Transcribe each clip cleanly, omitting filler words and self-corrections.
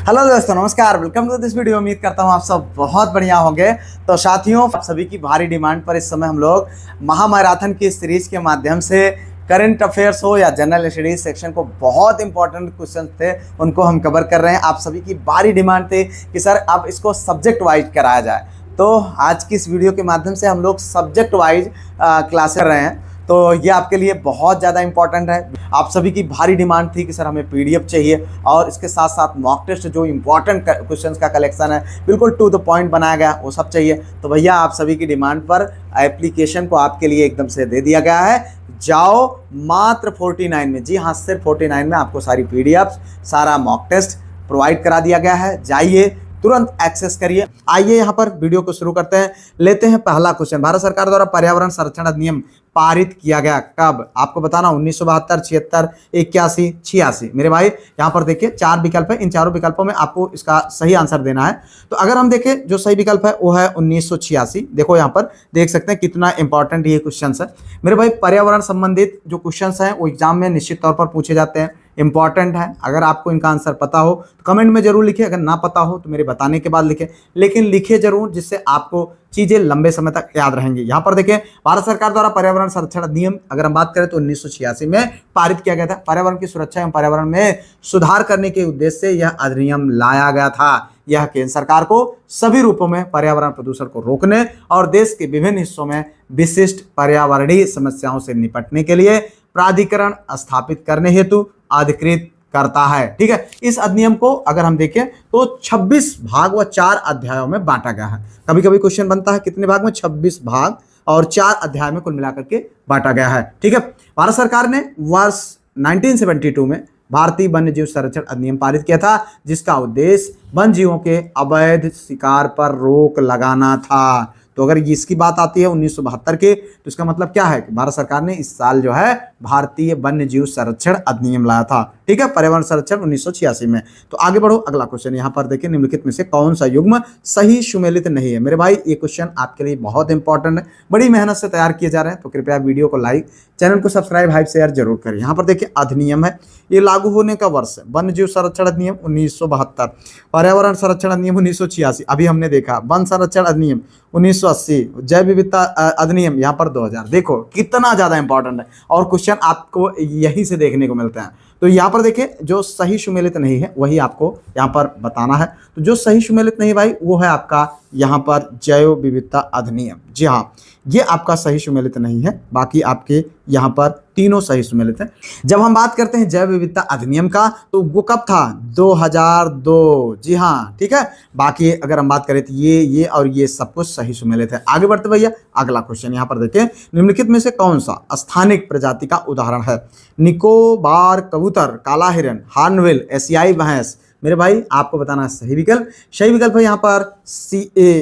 Hello दोस्तों, नमस्कार। Welcome to this video. उम्मीद करता हूँ आप सब बहुत बढ़िया होंगे। तो साथियों, आप सभी की भारी डिमांड पर इस समय हम लोग महामैराथन की सीरीज के माध्यम से करंट अफेयर्स हो या जनरल स्टडीज सेक्शन को बहुत इंपॉर्टेंट क्वेश्चन थे उनको हम कवर कर रहे हैं। आप सभी की भारी डिमांड थी कि सर अब इसको सब्जेक्ट वाइज कराया जाए, तो आज की इस वीडियो के माध्यम से हम लोग सब्जेक्ट वाइज क्लास कर रहे हैं। तो ये आपके लिए बहुत ज़्यादा इंपॉर्टेंट है। आप सभी की भारी डिमांड थी कि सर हमें पीडीएफ चाहिए और इसके साथ साथ मॉक टेस्ट जो इंपॉर्टेंट क्वेश्चंस का कलेक्शन है बिल्कुल टू द पॉइंट बनाया गया वो सब चाहिए। तो भैया आप सभी की डिमांड पर एप्लीकेशन को आपके लिए एकदम से दे दिया गया है। जाओ मात्र 49 में, जी हाँ सिर्फ 49 में आपको सारी पीडीएफ, सारा मॉक टेस्ट प्रोवाइड करा दिया गया है। जाइए तुरंत एक्सेस करिए। आइए यहाँ पर वीडियो को शुरू करते हैं। लेते हैं पहला क्वेश्चन। भारत सरकार द्वारा पर्यावरण संरक्षण अधिनियम पारित किया गया कब? आपको बताना 1972, 76, 81, 86। मेरे भाई यहाँ पर देखिए 4 विकल्प है, इन चारों विकल्पों में आपको इसका सही आंसर देना है। तो अगर हम देखें जो सही विकल्प है वो है 1986। देखो यहाँ पर देख सकते हैं कितना इंपॉर्टेंट ये क्वेश्चन है। मेरे भाई पर्यावरण संबंधित जो क्वेश्चन हैं वो एग्जाम में निश्चित तौर पर पूछे जाते हैं, इंपॉर्टेंट है। अगर आपको इनका आंसर पता हो तो कमेंट में जरूर लिखिए, अगर ना पता हो तो मेरे बताने के बाद लिखें, लेकिन लिखिए जरूर जिससे आपको चीजें लंबे समय तक याद रहेंगी। यहाँ पर देखिए भारत सरकार द्वारा पर्यावरण संरक्षण अधिनियम अगर हम बात करें तो 1986 में पारित किया गया था। पर्यावरण की सुरक्षा एवं पर्यावरण में सुधार करने के उद्देश्य से यह अधिनियम लाया गया था। यह केंद्र सरकार को सभी रूपों में पर्यावरण प्रदूषण को रोकने और देश के विभिन्न हिस्सों में विशिष्ट पर्यावरणीय समस्याओं से निपटने के लिए प्राधिकरण स्थापित करने हेतु अधिकृत करता है। ठीक है, इस अधिनियम को अगर हम देखें तो 26 भाग व 4 अध्यायों में बांटा गया है। कभी कभी क्वेश्चन बनता है कितने भाग में, 26 भाग और 4 अध्याय में कुल मिलाकर के बांटा गया है। ठीक है, भारत सरकार ने वर्ष 1972 में भारतीय वन्य जीव संरक्षण अधिनियम पारित किया था, जिसका उद्देश्य वन जीवों के अवैध शिकार पर रोक लगाना था। तो अगर इसकी बात आती है 1972 के, तो इसका मतलब क्या है कि भारत सरकार ने इस साल जो है भारतीय वन्य जीव संरक्षण अधिनियम लाया था। ठीक है, पर्यावरण संरक्षण 1986 में। तो आगे बढ़ो, अगला क्वेश्चन यहाँ पर देखिए, निम्नलिखित में से कौन सा युग्म सही सुमेलित नहीं है? मेरे भाई ये क्वेश्चन आपके लिए बहुत इंपॉर्टेंट है, बड़ी मेहनत से तैयार किए जा रहे हैं, तो कृपया वीडियो को लाइक, चैनल को सब्सक्राइब, हाइप शेयर जरूर करें। यहाँ पर देखिए अधिनियम है, ये लागू होने का वर्ष है वन्य जीव संरक्षण अधिनियम 1972, पर्यावरण संरक्षण अधिनियम 1986 अभी हमने देखा, वन संरक्षण अधिनियम 1980, जैव विविधता अधिनियम यहाँ पर 2000। देखो कितना ज्यादा इंपॉर्टेंट है और क्वेश्चन आपको यहीं से देखने को मिलते हैं। तो यहाँ पर देखिए जो सही सुमेलित नहीं है वही आपको यहाँ पर बताना है। तो जो सही सुमेलित नहीं भाई वो है आपका यहाँ पर जैव विविधता अधिनियम। जी हाँ, ये आपका सही सुमेलित नहीं है, बाकी आपके यहाँ पर तीनों सही सुमेलित हैं। जब हम बात करते हैं जैव विविधता अधिनियम का तो वो कब था? 2002। जी हाँ, ठीक है। बाकी अगर हम बात करें तो ये और ये सब कुछ सही सुमेलित है। आगे बढ़ते भैया, अगला क्वेश्चन यहाँ पर देखिए, निम्नलिखित में से कौन सा स्थानिक प्रजाति का उदाहरण है? निकोबार कबूतर, काला हिरन, हॉर्नबिल, एशियाई भैंस। मेरे भाई आपको बताना है सही विकल्प। सही विकल्प है यहाँ पर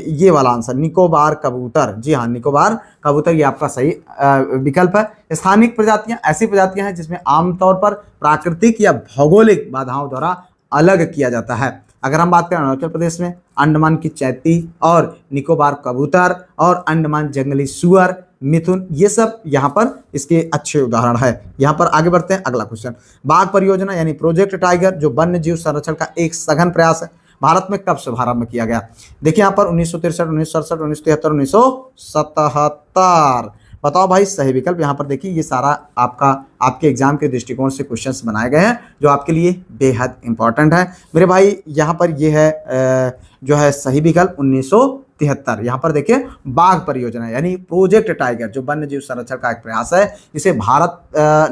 ये वाला आंसर, निकोबार कबूतर। जी हाँ, निकोबार कबूतर ये आपका सही विकल्प है। स्थानिक प्रजातियां ऐसी प्रजातियां हैं जिसमें आमतौर पर प्राकृतिक या भौगोलिक बाधाओं द्वारा अलग किया जाता है। अगर हम बात करें अरुणाचल प्रदेश में अंडमान की चैती और निकोबार कबूतर और अंडमान जंगली सुअर, मिथुन, ये सब यहाँ पर इसके अच्छे उदाहरण है। यहाँ पर आगे बढ़ते हैं, अगला क्वेश्चन। बाघ परियोजना यानी प्रोजेक्ट टाइगर जो वन्य जीव संरक्षण का एक सघन प्रयास है, भारत में कब शुभारंभ किया गया? देखिए यहाँ पर 1963, 1967, 1973, 1977। बताओ भाई सही विकल्प। यहाँ पर देखिए ये सारा आपके एग्जाम के दृष्टिकोण से क्वेश्चंस बनाए गए हैं जो आपके लिए बेहद इंपॉर्टेंट है। मेरे भाई यहाँ पर ये है जो है सही विकल्प 1973। यहाँ पर देखिए बाघ परियोजना यानी प्रोजेक्ट टाइगर जो वन्य जीव संरक्षण का एक प्रयास है, इसे भारत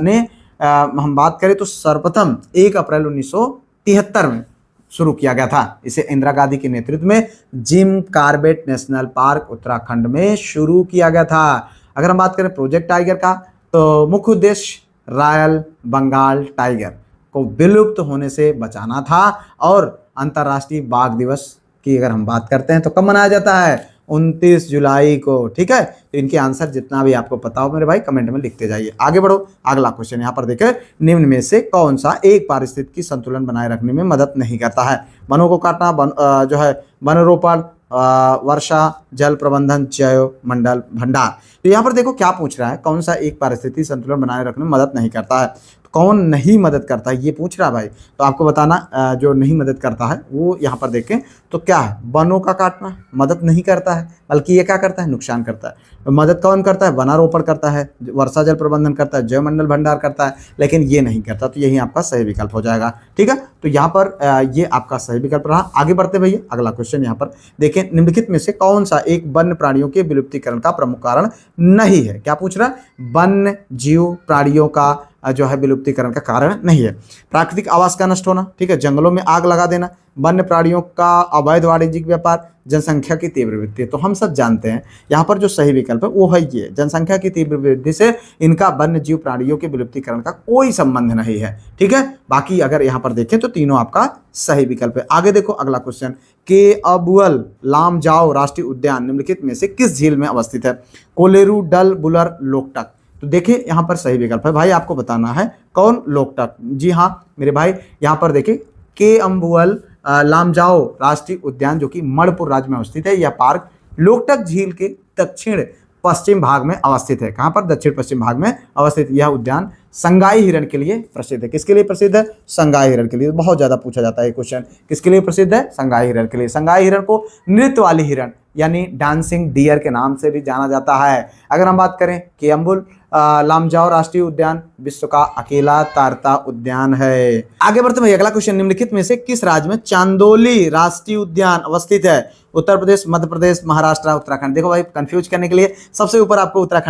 ने हम बात करें तो सर्वप्रथम 1 अप्रैल 1973 में शुरू किया गया था। इसे इंदिरा गांधी के नेतृत्व में Jim Corbett national park Uttarakhand में शुरू किया गया था। अगर हम बात करें प्रोजेक्ट टाइगर का तो मुख्य उद्देश्य रॉयल बंगाल टाइगर को विलुप्त होने से बचाना था। और अंतर्राष्ट्रीय बाघ दिवस की अगर हम बात करते हैं तो कब मनाया जाता है? 29 जुलाई को। ठीक है, तो इनके आंसर जितना भी आपको पता हो मेरे भाई कमेंट में लिखते जाइए। आगे बढ़ो, अगला क्वेश्चन यहाँ पर देखिए, निम्न में से कौन सा एक पारिस्थितिकी संतुलन बनाए रखने में मदद नहीं करता है? वनों को काटना, जो है वनरोपण, वर्षा, जल प्रबंधन, जैव मंडल भंडार। तो यहाँ पर देखो क्या पूछ रहा है, कौन सा एक पारिस्थितिकी संतुलन बनाए रखने में मदद नहीं करता है? तो कौन नहीं मदद करता है, ये पूछ रहा है भाई। तो आपको बताना जो नहीं मदद करता है वो यहाँ पर देखें तो क्या है, वनों का काटना मदद नहीं करता है, बल्कि ये क्या करता है, नुकसान करता है। मदद कौन करता है, वनारोपण करता है, वर्षा जल प्रबंधन करता है, जैवमंडल भंडार करता है, लेकिन ये नहीं करता। तो यही आपका सही विकल्प हो जाएगा। ठीक है, तो यहाँ पर ये आपका सही विकल्प रहा। आगे बढ़ते भैया, अगला क्वेश्चन यहाँ पर देखें, निम्नलिखित में से कौन सा एक वन्य प्राणियों के विलुप्तीकरण का प्रमुख कारण नहीं है। क्या पूछ रहा है, वन्य जीव प्राणियों का जो है विलुप्तीकरण का कारण नहीं है। प्राकृतिक आवास का नष्ट होना, ठीक है, जंगलों में आग लगा देना, वन्य प्राणियों का अवैध वाणिज्यिक व्यापार, जनसंख्या की तीव्र वृद्धि। तो हम सब जानते हैं यहाँ पर जो सही विकल्प है वो है ये, जनसंख्या की तीव्र वृद्धि से इनका वन्य जीव प्राणियों के विलुप्तीकरण का कोई संबंध नहीं है। ठीक है, बाकी अगर यहाँ पर देखें तो तीनों आपका सही विकल्प है। आगे देखो अगला क्वेश्चन, केअबुअल लामजाओ राष्ट्रीय उद्यान निम्नलिखित में से किस झील में अवस्थित है। कोलेरू, डल, बुलर, लोकटक। तो देखिए यहाँ पर सही विकल्प है भाई, आपको बताना है कौन, लोकटक। जी हाँ मेरे भाई, यहाँ पर देखिए केअम्बुअल लामजाओ राष्ट्रीय उद्यान जो कि मणिपुर राज्य में अवस्थित है, यह पार्क लोकटक झील के दक्षिण पश्चिम भाग में अवस्थित है। कहाँ पर, दक्षिण पश्चिम भाग में अवस्थित यह उद्यान संगाई हिरण के लिए प्रसिद्ध है। किसके लिए प्रसिद्ध है, संगाई हिरण के लिए। बहुत ज्यादा पूछा जाता है क्वेश्चन, किसके लिए प्रसिद्ध है, संगाई हिरण के लिए। संगाई हिरण को नृत्य वाली हिरण यानी डांसिंग डियर के नाम से भी जाना जाता है। अगर हम बात करें केअम्बुल लामजाओ राष्ट्रीय उद्यान विश्व का अकेला तैरता उद्यान है। आगे बढ़ते हैं, अगला क्वेश्चन, निम्नलिखित में से किस राज्य में चांदोली राष्ट्रीय उद्यान अवस्थित है। उत्तर प्रदेश, मध्य प्रदेश, महाराष्ट्र, उत्तराखंड। देखो भाई कंफ्यूज करने के लिए सबसे ऊपर आपको उत्तर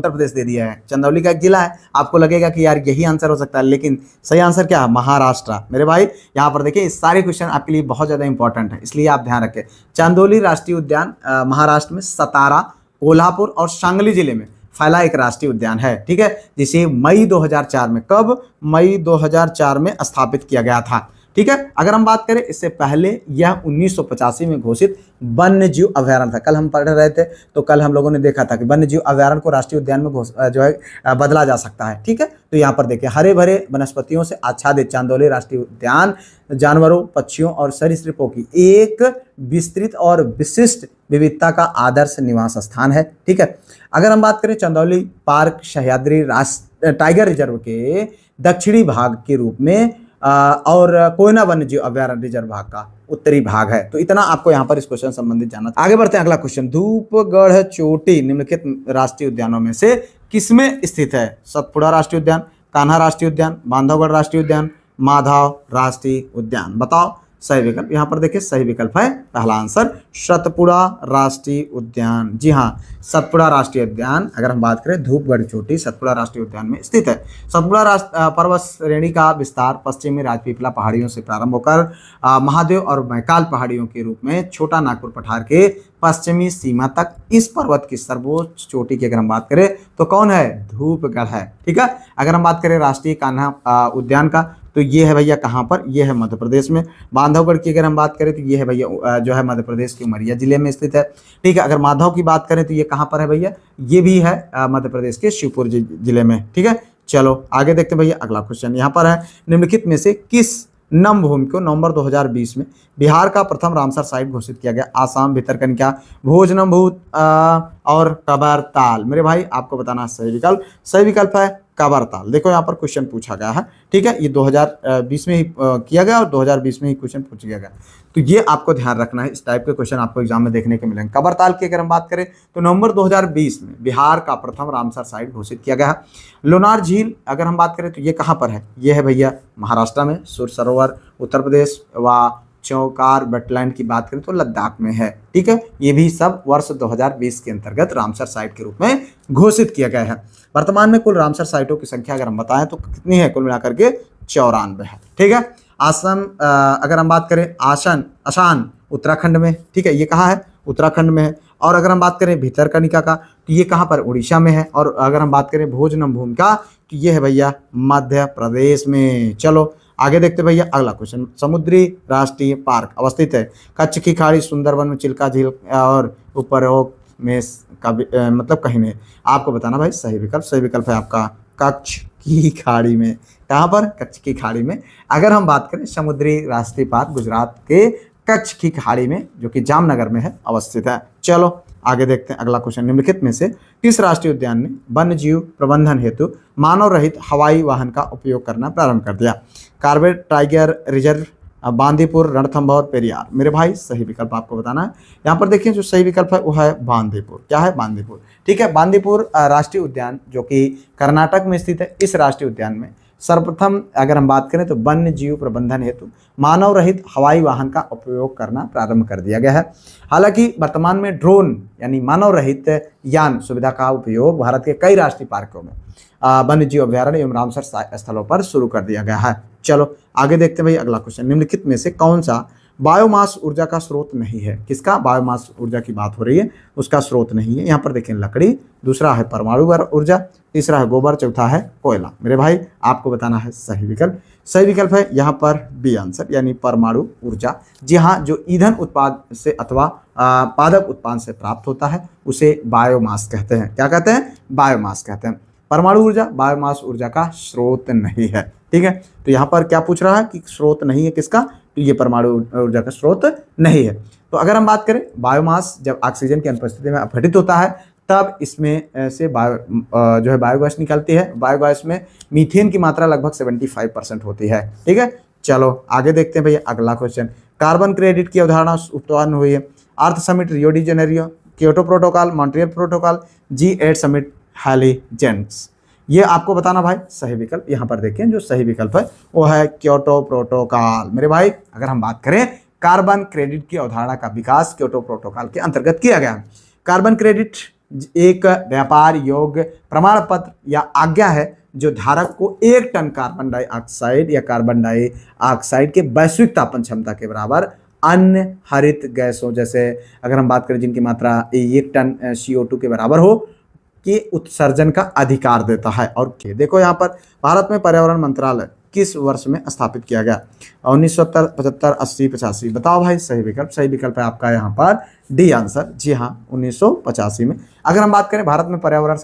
प्रदेश दे दिया है। चंदौली का एक जिला है, आपको लगेगा कि यार यही आंसर हो सकता है, लेकिन सही आंसर क्या है, महाराष्ट्र। मेरे भाई यहाँ पर देखिए इस सारे क्वेश्चन आपके लिए बहुत ज्यादा इंपॉर्टेंट है, इसलिए आप ध्यान रखें। चांदोली राष्ट्रीय उद्यान महाराष्ट्र में सतारा, कोल्हापुर और सांगली जिले में फैला एक राष्ट्रीय उद्यान है। ठीक है, जिसे मई 2004 में, कब, मई 2004 में स्थापित किया गया था। ठीक है, अगर हम बात करें इससे पहले यह 1985 में घोषित वन्य जीव अभयारण्य था। कल हम पढ़ रहे थे तो कल हम लोगों ने देखा था कि वन्य जीव अभयारण्य को राष्ट्रीय उद्यान में जो है बदला जा सकता है। ठीक है, तो यहाँ पर देखिए हरे भरे वनस्पतियों से आच्छादित चांदोली राष्ट्रीय उद्यान जानवरों, पक्षियों और सरीसृपों की एक विस्तृत और विशिष्ट विविधता का आदर्श निवास स्थान है। ठीक है, अगर हम बात करें Chandauli park Sahyadri tiger reserve के दक्षिणी भाग के रूप में और कोयना वन्य जीव अभयारण्य रिजर्व भाग का उत्तरी भाग है। तो इतना आपको यहाँ पर इस क्वेश्चन संबंधित जानना। आगे बढ़ते हैं, अगला क्वेश्चन, धूपगढ़ चोटी निम्नलिखित राष्ट्रीय उद्यानों में से किसमें स्थित है। सतपुड़ा राष्ट्रीय उद्यान, कान्हा राष्ट्रीय उद्यान, बांधवगढ़ राष्ट्रीय उद्यान, माधव राष्ट्रीय उद्यान। बताओ सही विकल्प। यहाँ पर देखिए सही विकल्प है पहला आंसर, सतपुड़ा राष्ट्रीय उद्यान। जी हाँ, सतपुड़ा राष्ट्रीय उद्यान अगर हम बात करें धूपगढ़ चोटी सतपुड़ा राष्ट्रीय उद्यान में स्थित है। सतपुड़ा पर्वत श्रेणी का विस्तार पश्चिमी राजपीपला पहाड़ियों से प्रारंभ होकर महादेव और मैकाल पहाड़ियों के रूप में छोटा नागपुर पठार के पश्चिमी सीमा तक इस पर्वत की सर्वोच्च चोटी की अगर हम बात करें तो कौन है, धूपगढ़ है। ठीक है, अगर हम बात करें राष्ट्रीय कान्हा उद्यान का तो ये है भैया कहाँ पर, ये है मध्य प्रदेश में। बांधवगढ़ की अगर हम बात करें तो ये है भैया जो है मध्य प्रदेश के उमरिया जिले में स्थित है। ठीक है, अगर माधव की बात करें तो ये कहाँ पर है भैया, ये भी है मध्य प्रदेश के शिवपुर जिले में। ठीक है, चलो आगे देखते हैं भैया, अगला क्वेश्चन यहाँ पर है, निम्नलिखित में से किस नम भूमि को नवंबर 2020 में बिहार का प्रथम रामसर साइट घोषित किया गया। आसाम, भितरकनिका, भोजनभूत और कबरताल। मेरे भाई आपको बताना सही विकल्प, सही विकल्प है कबरताल। देखो यहाँ पर क्वेश्चन पूछा गया है। ठीक है, ये 2020 में ही किया गया और 2020 में ही क्वेश्चन पूछ गया गया, तो ये आपको ध्यान रखना है। इस टाइप के क्वेश्चन आपको एग्जाम में देखने को मिलेंगे। कबरताल की अगर हम बात करें तो नवंबर 2020 में बिहार का प्रथम रामसर साइट घोषित किया गया है। लोनार झील अगर हम बात करें तो ये कहाँ पर है, ये है भैया महाराष्ट्र में। सुर सरोवर उत्तर प्रदेश व चौकार वेटलैंड की बात करें तो लद्दाख में है। ठीक है, ये भी सब वर्ष 2020 के अंतर्गत रामसर साइट के रूप में घोषित किया गया है। वर्तमान में कुल रामसर साइटों की संख्या अगर हम बताएं तो कितनी है, कुल मिलाकर के 94 है। ठीक है, आसम अगर हम बात करें आसान उत्तराखंड में। ठीक है, ये कहाँ है, उत्तराखंड में है। और अगर हम बात करें भितरकनिका का तो ये कहाँ पर, उड़ीसा में है। और अगर हम बात करें भोजनम भूमि का तो ये है भैया मध्य प्रदेश में। चलो आगे देखते भैया, अगला क्वेश्चन, समुद्री राष्ट्रीय पार्क अवस्थित है कच्छ की खाड़ी, सुंदरवन में चिल्का झील और उपरोक्त में मतलब कहीं में। आपको बताना भाई सही विकल्प। सही विकल्प है आपका कच्छ की खाड़ी में। कहाँ पर, कच्छ की खाड़ी में। अगर हम बात करें समुद्री राष्ट्रीय पार्क गुजरात के कच्छ की खाड़ी में जो कि जामनगर में है अवस्थित है। चलो आगे देखते हैं अगला क्वेश्चन। निम्नलिखित में से किस राष्ट्रीय उद्यान ने वन्य जीव प्रबंधन हेतु मानव रहित हवाई वाहन का उपयोग करना प्रारंभ कर दिया? Corbett tiger reserve, Bandipur, Ranthambore, Periyar. मेरे भाई सही विकल्प आपको बताना है। यहाँ पर देखिए जो सही विकल्प है वो है बांदीपुर। क्या है? बांदीपुर। ठीक है, बांदीपुर राष्ट्रीय उद्यान जो कि कर्नाटक में स्थित है। इस राष्ट्रीय उद्यान में सर्वप्रथम अगर हम बात करें तो वन्य जीव प्रबंधन हेतु मानव रहित हवाई वाहन का उपयोग करना प्रारंभ कर दिया गया है। हालांकि वर्तमान में ड्रोन यानी मानव रहित यान सुविधा का उपयोग भारत के कई राष्ट्रीय पार्कों में, वन्य जीव अभ्यारण्य एवं रामसर स्थलों पर शुरू कर दिया गया है। चलो आगे देखते हैं भाई अगला क्वेश्चन। निम्नलिखित में से कौन सा बायोमास ऊर्जा का स्रोत नहीं है? किसका बायोमास ऊर्जा की बात हो रही है, उसका स्रोत नहीं है। यहाँ पर देखें लकड़ी, दूसरा है परमाणु ऊर्जा, तीसरा है गोबर, चौथा है कोयला। मेरे भाई आपको बताना है सही विकल्प। सही विकल्प है यहाँ पर बी आंसर यानी परमाणु ऊर्जा। जी हाँ, जो ईंधन उत्पाद से अथवा पादप उत्पादन से प्राप्त होता है उसे बायोमास कहते हैं। क्या कहते हैं? बायोमास कहते हैं। परमाणु ऊर्जा बायोमास ऊर्जा का स्रोत नहीं है। ठीक है, तो यहाँ पर क्या पूछ रहा है कि स्रोत नहीं है किसका? तो ये परमाणु ऊर्जा का स्रोत नहीं है। तो अगर हम बात करें बायोमास जब ऑक्सीजन की अनुपस्थिति में अपघटित होता है तब इसमें से जो है बायोगैस निकलती है। बायोगैस में मीथेन की मात्रा लगभग 75% होती है। ठीक है, चलो आगे देखते हैं भैया अगला क्वेश्चन। कार्बन क्रेडिट की अवधारणा उत्पन्न हुई है। Earth summit, Rio de Janeiro, Kyoto protocol, Montreal protocol, G8 summit, हैलीजेंट्स। ये आपको बताना भाई सही विकल्प। यहाँ पर देखें जो सही विकल्प है वो है क्योटो प्रोटोकॉल। मेरे भाई अगर हम बात करें कार्बन क्रेडिट की अवधारणा का विकास क्योटो प्रोटोकॉल के अंतर्गत किया गया है। कार्बन क्रेडिट एक व्यापार योग्य प्रमाण पत्र या आज्ञा है जो धारक को 1 टन कार्बन डाइऑक्साइड या कार्बन डाइऑक्साइड के वैश्विक तापन क्षमता के बराबर अन्य हरित गैसों, जैसे अगर हम बात करें जिनकी मात्रा 1 टन CO2 के बराबर हो, के उत्सर्जन का अधिकार देता है। और देखो यहाँ पर भारत में पर्यावरण मंत्रालय किस वर्ष में स्थापित किया गया? 1970, 75, 80, 85। बताओ भाई सही विकल्प। सही विकल्प है आपका यहाँ पर डी आंसर। जी हाँ, 1985 में। अगर हम बात करें भारत में पर्यावरण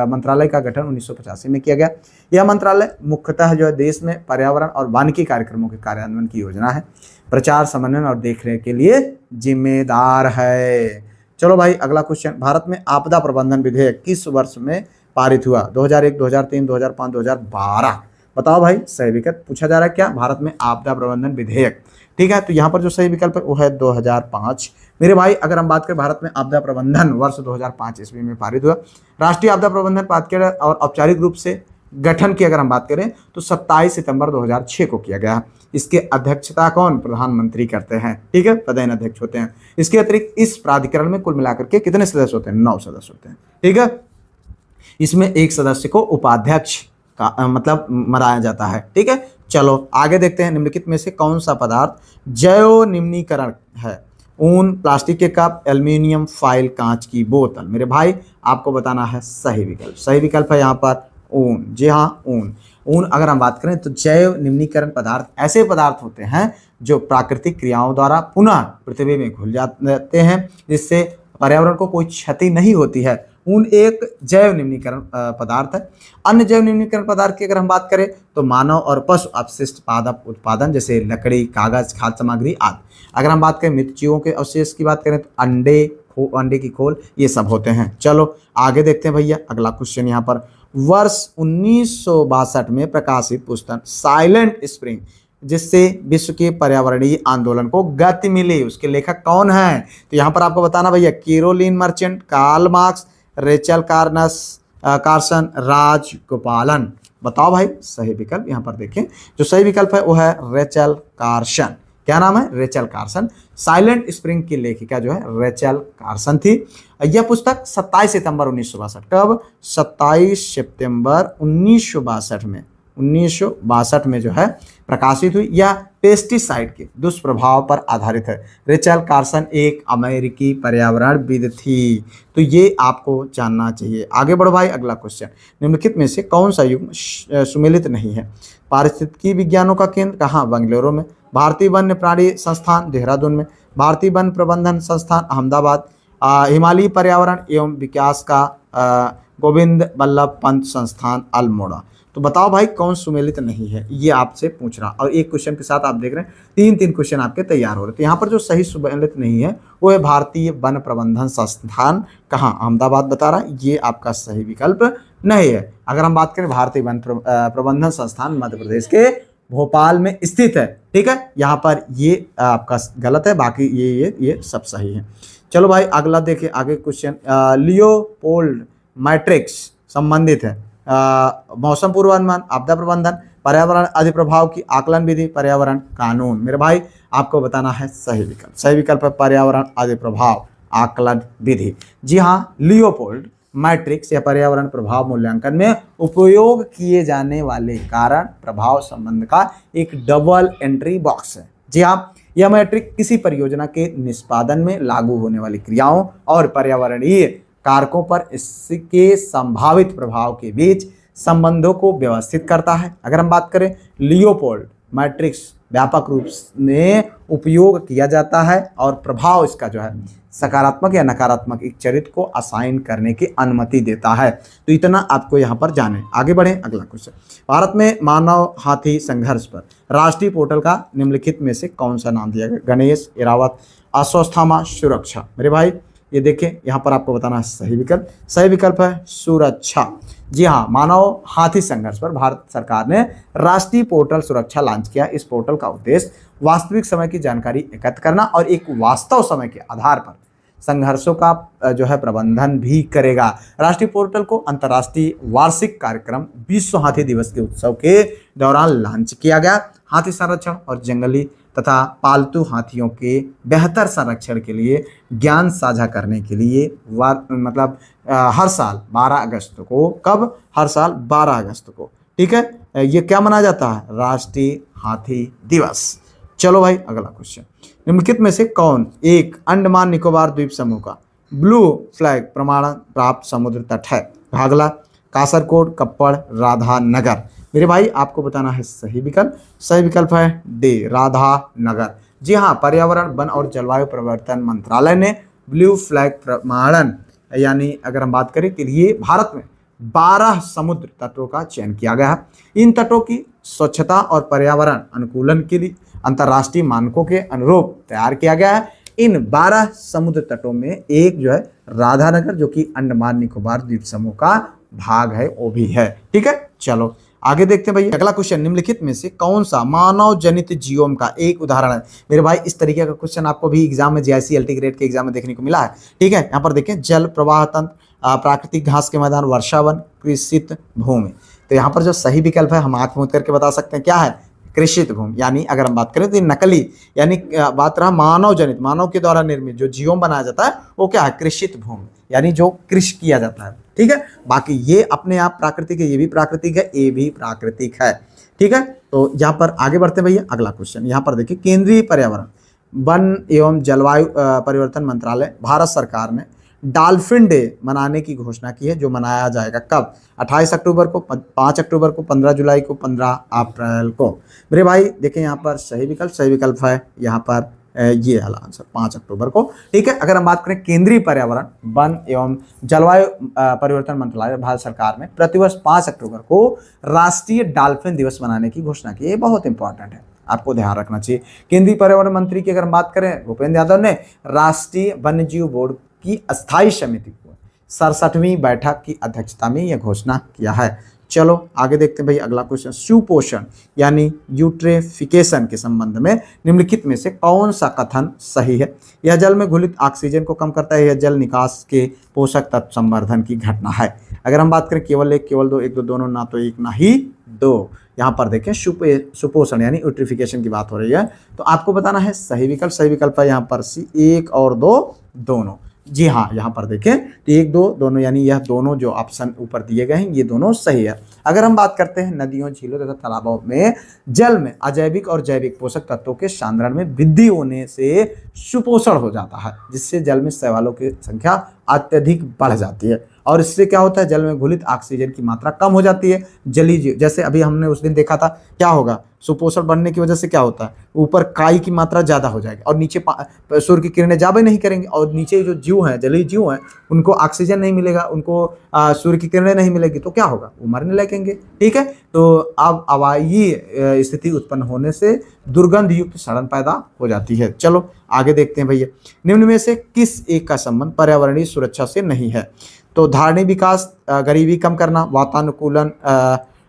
मंत्रालय का गठन 1985 में किया गया। यह मंत्रालय मुख्यतः जो है देश में पर्यावरण और वानिकी कार्यक्रमों के कार्यान्वयन की योजना है, प्रचार, समन्वय और देखरेख के लिए जिम्मेदार है। चलो भाई अगला क्वेश्चन। भारत में आपदा प्रबंधन विधेयक किस वर्ष में पारित हुआ? 2001, 2003, 2005, 2012। बताओ भाई सही विकल्प। पूछा जा रहा है क्या? भारत में आपदा प्रबंधन विधेयक। ठीक है, तो यहाँ पर जो सही विकल्प है वो है 2005। मेरे भाई अगर हम बात करें भारत में आपदा प्रबंधन वर्ष 2005 ईस्वी में पारित हुआ। राष्ट्रीय आपदा प्रबंधन प्राधिकरण और औपचारिक रूप से गठन की अगर हम बात करें तो 27 सितंबर 2006 को किया गया। इसके अध्यक्षता कौन? प्रधानमंत्री करते हैं। ठीक है, प्रधान अध्यक्ष होते हैं। इसके अतिरिक्त इस प्राधिकरण में कुल मिलाकर के कितने सदस्य होते हैं? 9 सदस्य होते हैं। ठीक है, इसमें एक सदस्य को उपाध्यक्ष का मतलब बनाया जाता है। ठीक है, चलो आगे देखते हैं। निम्नलिखित में से कौन सा पदार्थ जैव निम्नीकरण है? ऊन, प्लास्टिक के कप, एल्यूमिनियम फाइल, कांच की बोतल। मेरे भाई आपको बताना है सही विकल्प। सही विकल्प है यहाँ पर ऊन। जी हाँ, ऊन। ऊन अगर हम बात करें तो जैव निम्नीकरण पदार्थ ऐसे पदार्थ होते हैं जो प्राकृतिक क्रियाओं द्वारा पुनः पृथ्वी में घुल जाते हैं जिससे पर्यावरण को कोई क्षति नहीं होती है। ऊन एक जैव निम्नीकरण पदार्थ है। अन्य जैव निम्नीकरण पदार्थ की अगर हम बात करें तो मानव और पशु अपशिष्ट पादप उत्पादन जैसे लकड़ी, कागज, खाद्य सामग्री आदि। अगर हम बात करें मृत जीवों के अवशेष की बात करें तो अंडे की खोल, ये सब होते हैं। चलो आगे देखते हैं भैया अगला क्वेश्चन। यहाँ पर वर्ष 1962 में प्रकाशित पुस्तक साइलेंट स्प्रिंग जिससे विश्व के पर्यावरणीय आंदोलन को गति मिली, उसके लेखक कौन है? तो यहाँ पर आपको बताना भैया Carolyn Merchant, Karl Marx, Rachel Carson, Rajagopalan. बताओ भाई सही विकल्प। यहाँ पर देखें जो सही विकल्प है वो है रेचल कार्सन। क्या नाम है? Rachel Carson. साइलेंट स्प्रिंग की लेखिका जो है रेचल कार्सन थी। यह पुस्तक 27 सितंबर 1962 कब? 27 सितंबर 1962 में जो है प्रकाशित हुई। यह पेस्टिसाइड के दुष्प्रभाव पर आधारित है। रेचल कार्सन एक अमेरिकी पर्यावरणविद थी। तो ये आपको जानना चाहिए। आगे बढ़ो भाई अगला क्वेश्चन। निम्नलिखित में से कौन सा युग्म सुमेलित नहीं है? पारिस्थितिकी विज्ञानों का केंद्र कहाँ? बेंगलुरु में। भारतीय वन्य प्राणी संस्थान देहरादून में। भारतीय वन प्रबंधन संस्थान अहमदाबाद। हिमालयी पर्यावरण एवं विकास का गोविंद बल्लभ पंत संस्थान अल्मोड़ा। तो बताओ भाई कौन सुमेलित नहीं है, ये आपसे पूछ रहा। और एक क्वेश्चन के साथ आप देख रहे हैं 3-3 क्वेश्चन आपके तैयार हो रहे। तो यहाँ पर जो सही सुमेलित नहीं है वो है भारतीय वन प्रबंधन संस्थान, कहाँ, अहमदाबाद बता रहा है, ये आपका सही विकल्प नहीं है। अगर हम बात करें भारतीय वन प्रबंधन संस्थान मध्य प्रदेश के भोपाल में स्थित है, ठीक है, यहाँ पर ये आपका गलत है, बाकी ये सब सही है। चलो भाई अगला देखिए, आगे क्वेश्चन लियोपोल्ड मैट्रिक्स संबंधित है मौसम पूर्वानुमान, आपदा प्रबंधन, पर्यावरण अधिप्रभाव की आकलन विधि, पर्यावरण कानून। मेरे भाई आपको बताना है सही विकल्प। सही विकल्प है पर्यावरण अधिप्रभाव आकलन विधि। जी हाँ, लियोपोल्ड मैट्रिक्स या पर्यावरण प्रभाव मूल्यांकन में उपयोग किए जाने वाले कारण प्रभाव संबंध का एक डबल एंट्री बॉक्स है। जी हाँ, यह मैट्रिक किसी परियोजना के निष्पादन में लागू होने वाली क्रियाओं और पर्यावरणीय कारकों पर इसके संभावित प्रभाव के बीच संबंधों को व्यवस्थित करता है। अगर हम बात करें लियोपोल्ड मैट्रिक्स व्यापक रूप में उपयोग किया जाता है और प्रभाव इसका जो है सकारात्मक या नकारात्मक एक चरित्र को असाइन करने की अनुमति देता है। तो इतना आपको यहाँ पर जाने। आगे बढ़े, अगला क्वेश्चन। भारत में मानव हाथी संघर्ष पर राष्ट्रीय पोर्टल का निम्नलिखित में से कौन सा नाम दिया गया? गणेश, इरावत, अश्वत्थामा, सुरक्षा। मेरे भाई ये देखें, यहाँ पर आपको बताना है सही विकल्प। सही विकल्प है सुरक्षा। जी हाँ, मानव हाथी संघर्ष पर भारत सरकार ने राष्ट्रीय पोर्टल सुरक्षा लॉन्च किया। इस पोर्टल का उद्देश्य वास्तविक समय की जानकारी एकत्र करना और एक वास्तव समय के आधार पर संघर्षों का जो है प्रबंधन भी करेगा। राष्ट्रीय पोर्टल को अंतर्राष्ट्रीय वार्षिक कार्यक्रम विश्व हाथी दिवस के उत्सव के दौरान लॉन्च किया गया। हाथी संरक्षण और जंगली तथा पालतू हाथियों के बेहतर संरक्षण के लिए ज्ञान साझा करने के लिए हर साल 12 अगस्त को, कब? हर साल 12 अगस्त को, ठीक है, ये क्या मनाया जाता है? राष्ट्रीय हाथी दिवस। चलो भाई अगला क्वेश्चन। निम्नलिखित में से कौन एक अंडमान निकोबार द्वीप समूह का ब्लू फ्लैग प्रमाण प्राप्त समुद्र तट है? घाघला, कासरकोड, कप्पड़, राधा नगर। मेरे भाई आपको बताना है सही विकल्प। सही विकल्प है डी, राधा नगर। जी हाँ, पर्यावरण वन और जलवायु परिवर्तन मंत्रालय ने ब्लू फ्लैग प्रमाणन यानी अगर हम बात करें कि ये भारत में 12 समुद्र तटों का चयन किया गया है। इन तटों की स्वच्छता और पर्यावरण अनुकूलन के लिए अंतर्राष्ट्रीय मानकों के अनुरूप तैयार किया गया है। इन 12 समुद्र तटों में एक जो है राधानगर, जो कि अंडमान निकोबार द्वीप समूह का भाग है, वो भी है। ठीक है, चलो आगे देखते हैं भाई। अगला क्वेश्चन, निम्नलिखित में से कौन सा मानव जनित जीवों का एक उदाहरण है? मेरे भाई इस तरीके का क्वेश्चन आपको भी एग्जाम में JIC LT ग्रेड के एग्जाम में देखने को मिला है। ठीक है, यहाँ पर देखें, जल प्रवाह तंत्र, प्राकृतिक घास के मैदान, वर्षावन, कृषित भूमि। तो यहाँ पर जो सही विकल्प है हम आंख मूंद करके बता सकते हैं, क्या है? कृषित भूमि। यानी अगर हम बात करें तो नकली, यानी बात रहा मानव जनित, मानव के द्वारा निर्मित जो जीवों बनाया जाता है वो क्या है? कृषित भूमि, यानी जो कृषि किया जाता है। ठीक है, बाकी ये अपने आप प्राकृतिक है, ये भी प्राकृतिक है, ये भी प्राकृतिक है। ठीक है, तो यहाँ पर आगे बढ़ते हैं भैया। अगला क्वेश्चन यहाँ पर देखिए, केंद्रीय पर्यावरण वन एवं जलवायु परिवर्तन मंत्रालय भारत सरकार ने डॉल्फिन डे मनाने की घोषणा की है, जो मनाया जाएगा कब? 28 अक्टूबर को, 5 अक्टूबर को, 15 जुलाई को, 15 अप्रैल को। मेरे भाई देखें यहाँ पर सही विकल्प है यहाँ पर ये वाला आंसर 5 अक्टूबर को। ठीक है, अगर हम बात करें केंद्रीय पर्यावरण वन एवं जलवायु परिवर्तन मंत्रालय भारत सरकार ने प्रतिवर्ष 5 अक्टूबर को राष्ट्रीय डॉल्फिन दिवस मनाने की घोषणा की है। ये बहुत इंपॉर्टेंट है, आपको ध्यान रखना चाहिए। केंद्रीय पर्यावरण मंत्री की अगर हम बात करें, भूपेंद्र यादव ने राष्ट्रीय वन्यजीव बोर्ड की अस्थायी समिति को 67वीं बैठक की अध्यक्षता में यह घोषणा किया है। चलो आगे देखते हैं भाई। अगला क्वेश्चन, सुपोषण यानी यूट्रिफिकेशन के संबंध में निम्नलिखित में से कौन सा कथन सही है? यह जल में घुलित ऑक्सीजन को कम करता है, यह जल निकास के पोषक तत्व संवर्धन की घटना है। अगर हम बात करें केवल एक, केवल दो, एक दो, दोनों, ना तो एक ना ही दो। यहाँ पर देखें सुपोषण यानी यूट्रिफिकेशन की बात हो रही है, तो आपको बताना है सही विकल्प। सही विकल्प है यहाँ पर सी, 1 और 2 दोनों। जी हाँ, यहाँ पर देखें तो 1, 2 दोनों, यानी यह दोनों जो ऑप्शन ऊपर दिए गए हैं ये दोनों सही है। अगर हम बात करते हैं नदियों, झीलों तथा तालाबों में जल में अजैविक और जैविक पोषक तत्वों के सांद्रण में वृद्धि होने से सुपोषण हो जाता है, जिससे जल में शैवालों की संख्या अत्यधिक बढ़ जाती है और इससे क्या होता है, जल में घुलित ऑक्सीजन की मात्रा कम हो जाती है। जलीय जीव, जैसे अभी हमने उस दिन देखा था, क्या होगा, सुपोषण बढ़ने की वजह से क्या होता है, ऊपर काई की मात्रा ज़्यादा हो जाएगी और नीचे सूर्य की किरणें जा भी नहीं करेंगी, और नीचे जो जीव हैं, जलीय जीव हैं, उनको ऑक्सीजन नहीं मिलेगा, उनको सूर्य की किरणें नहीं मिलेगी, तो क्या होगा, वो मरने लगेंगे। ठीक है, तो अब अवायवीय स्थिति उत्पन्न होने से दुर्गंध युक्त सड़न पैदा हो जाती है। चलो आगे देखते हैं भैया, निम्न में से किस एक का संबंध पर्यावरणीय सुरक्षा से नहीं है। तो धारणीय विकास, गरीबी कम करना, वातानुकूलन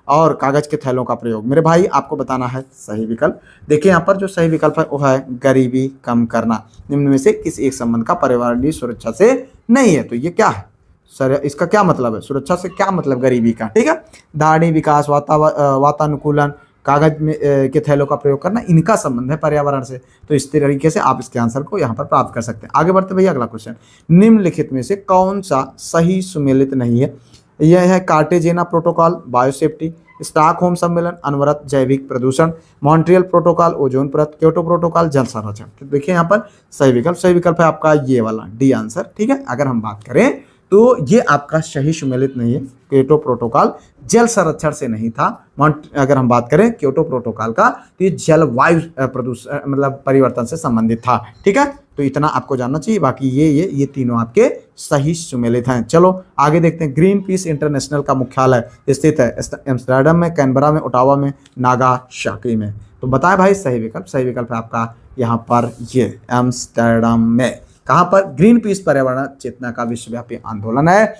और कागज के थैलों का प्रयोग। मेरे भाई आपको बताना है सही विकल्प। देखिए यहाँ पर जो सही विकल्प है वो है गरीबी कम करना। निम्न में से किस एक संबंध का पर्यावरणीय सुरक्षा से नहीं है, तो ये क्या है सर, इसका क्या मतलब है, सुरक्षा से क्या मतलब गरीबी का। ठीक है, धारणीय विकास, वातानुकूलन, कागज में के थैलों का प्रयोग करना, इनका संबंध है पर्यावरण से। तो इस तरीके से आप इसके आंसर को यहाँ पर प्राप्त कर सकते हैं। आगे बढ़ते भैया, अगला क्वेश्चन, निम्नलिखित में से कौन सा सही सुमेलित नहीं है। यह है कार्टेजेना प्रोटोकॉल, बायोसेफ्टी, स्टॉकहोम सम्मेलन, अनवरत जैविक प्रदूषण, मॉन्ट्रियल प्रोटोकॉल, ओजोन परत, क्योटो प्रोटोकॉल, जल संरक्षण। तो देखिए यहाँ पर सही विकल्प है आपका ये वाला डी आंसर। ठीक है, अगर हम बात करें तो ये आपका सही सुमेलित नहीं है। क्योटो प्रोटोकॉल जल संरक्षण से नहीं था। अगर हम बात करें क्योटो प्रोटोकॉल का, तो ये जलवायु प्रदूषण मतलब परिवर्तन से संबंधित था। ठीक है, तो इतना आपको जानना चाहिए। बाकी ये तीनों आपके सही सुमेलित हैं। चलो आगे देखते हैं, ग्रीन पीस इंटरनेशनल का मुख्यालय स्थित है एम्स्टर्डम में, कैनबरा में, ओटावा में, नागासाकी में। तो बताएं भाई सही विकल्प है आपका यहाँ पर ये एम्स्टर्डम में। कहाँ पर, ग्रीन पीस पर्यावरण चेतना का विश्वव्यापी आंदोलन है।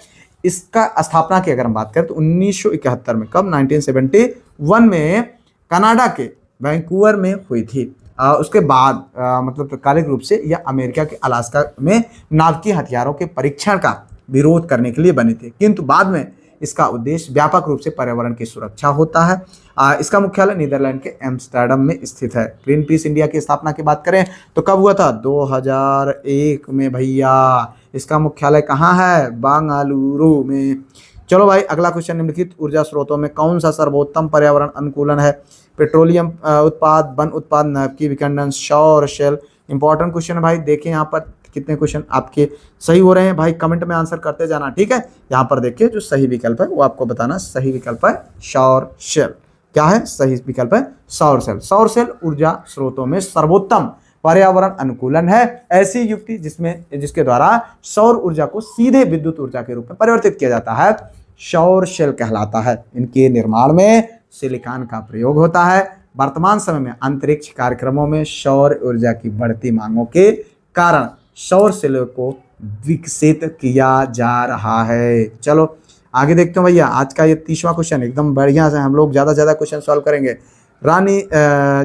इसका स्थापना की अगर हम बात करें तो 1971 में, कब, 1971 में कनाडा के वैंकूवर में हुई थी। उसके बाद मतलब तत्कालिक रूप से यह अमेरिका के अलास्का में नाभिकीय हथियारों के परीक्षण का विरोध करने के लिए बनी थी, किंतु बाद में इसका उद्देश्य व्यापक रूप से पर्यावरण की सुरक्षा होता है। इसका मुख्यालय नीदरलैंड के एम्स्टर्डम में स्थित है। ग्रीन पीस इंडिया की स्थापना की बात करें तो कब हुआ था, 2001 में भैया। इसका मुख्यालय कहाँ है, बेंगलुरु में। चलो भाई अगला क्वेश्चन, निम्नलिखित ऊर्जा स्रोतों में कौन सा सर्वोत्तम पर्यावरण अनुकूलन है। पेट्रोलियम उत्पाद, वन उत्पाद, नैपकी विखंडन, सौर शेल। इंपॉर्टेंट क्वेश्चन है भाई। देखिए यहाँ पर कितने क्वेश्चन आपके सही हो रहे हैं भाई, कमेंट में आंसर करते जाना। ठीक है, यहाँ पर देखिए जो सही विकल्प है वो आपको बताना। सही विकल्प है सौर शेल। क्या है सही विकल्प है, सौर शेल। सौर शेल ऊर्जा स्रोतों में सर्वोत्तम पर्यावरण अनुकूलन है। ऐसी युक्ति जिसके द्वारा सौर ऊर्जा को सीधे विद्युत ऊर्जा के रूप में परिवर्तित किया जाता है, सौर शेल कहलाता है। इनके निर्माण में सिलिकॉन का प्रयोग होता है। वर्तमान समय में अंतरिक्ष कार्यक्रमों में सौर ऊर्जा की बढ़ती मांगों के कारण सौर सेलों को विकसित किया जा रहा है। चलो आगे देखते हैं भैया, आज का ये 30वां क्वेश्चन एकदम बढ़िया से हम लोग ज़्यादा से ज़्यादा क्वेश्चन सॉल्व करेंगे। रानी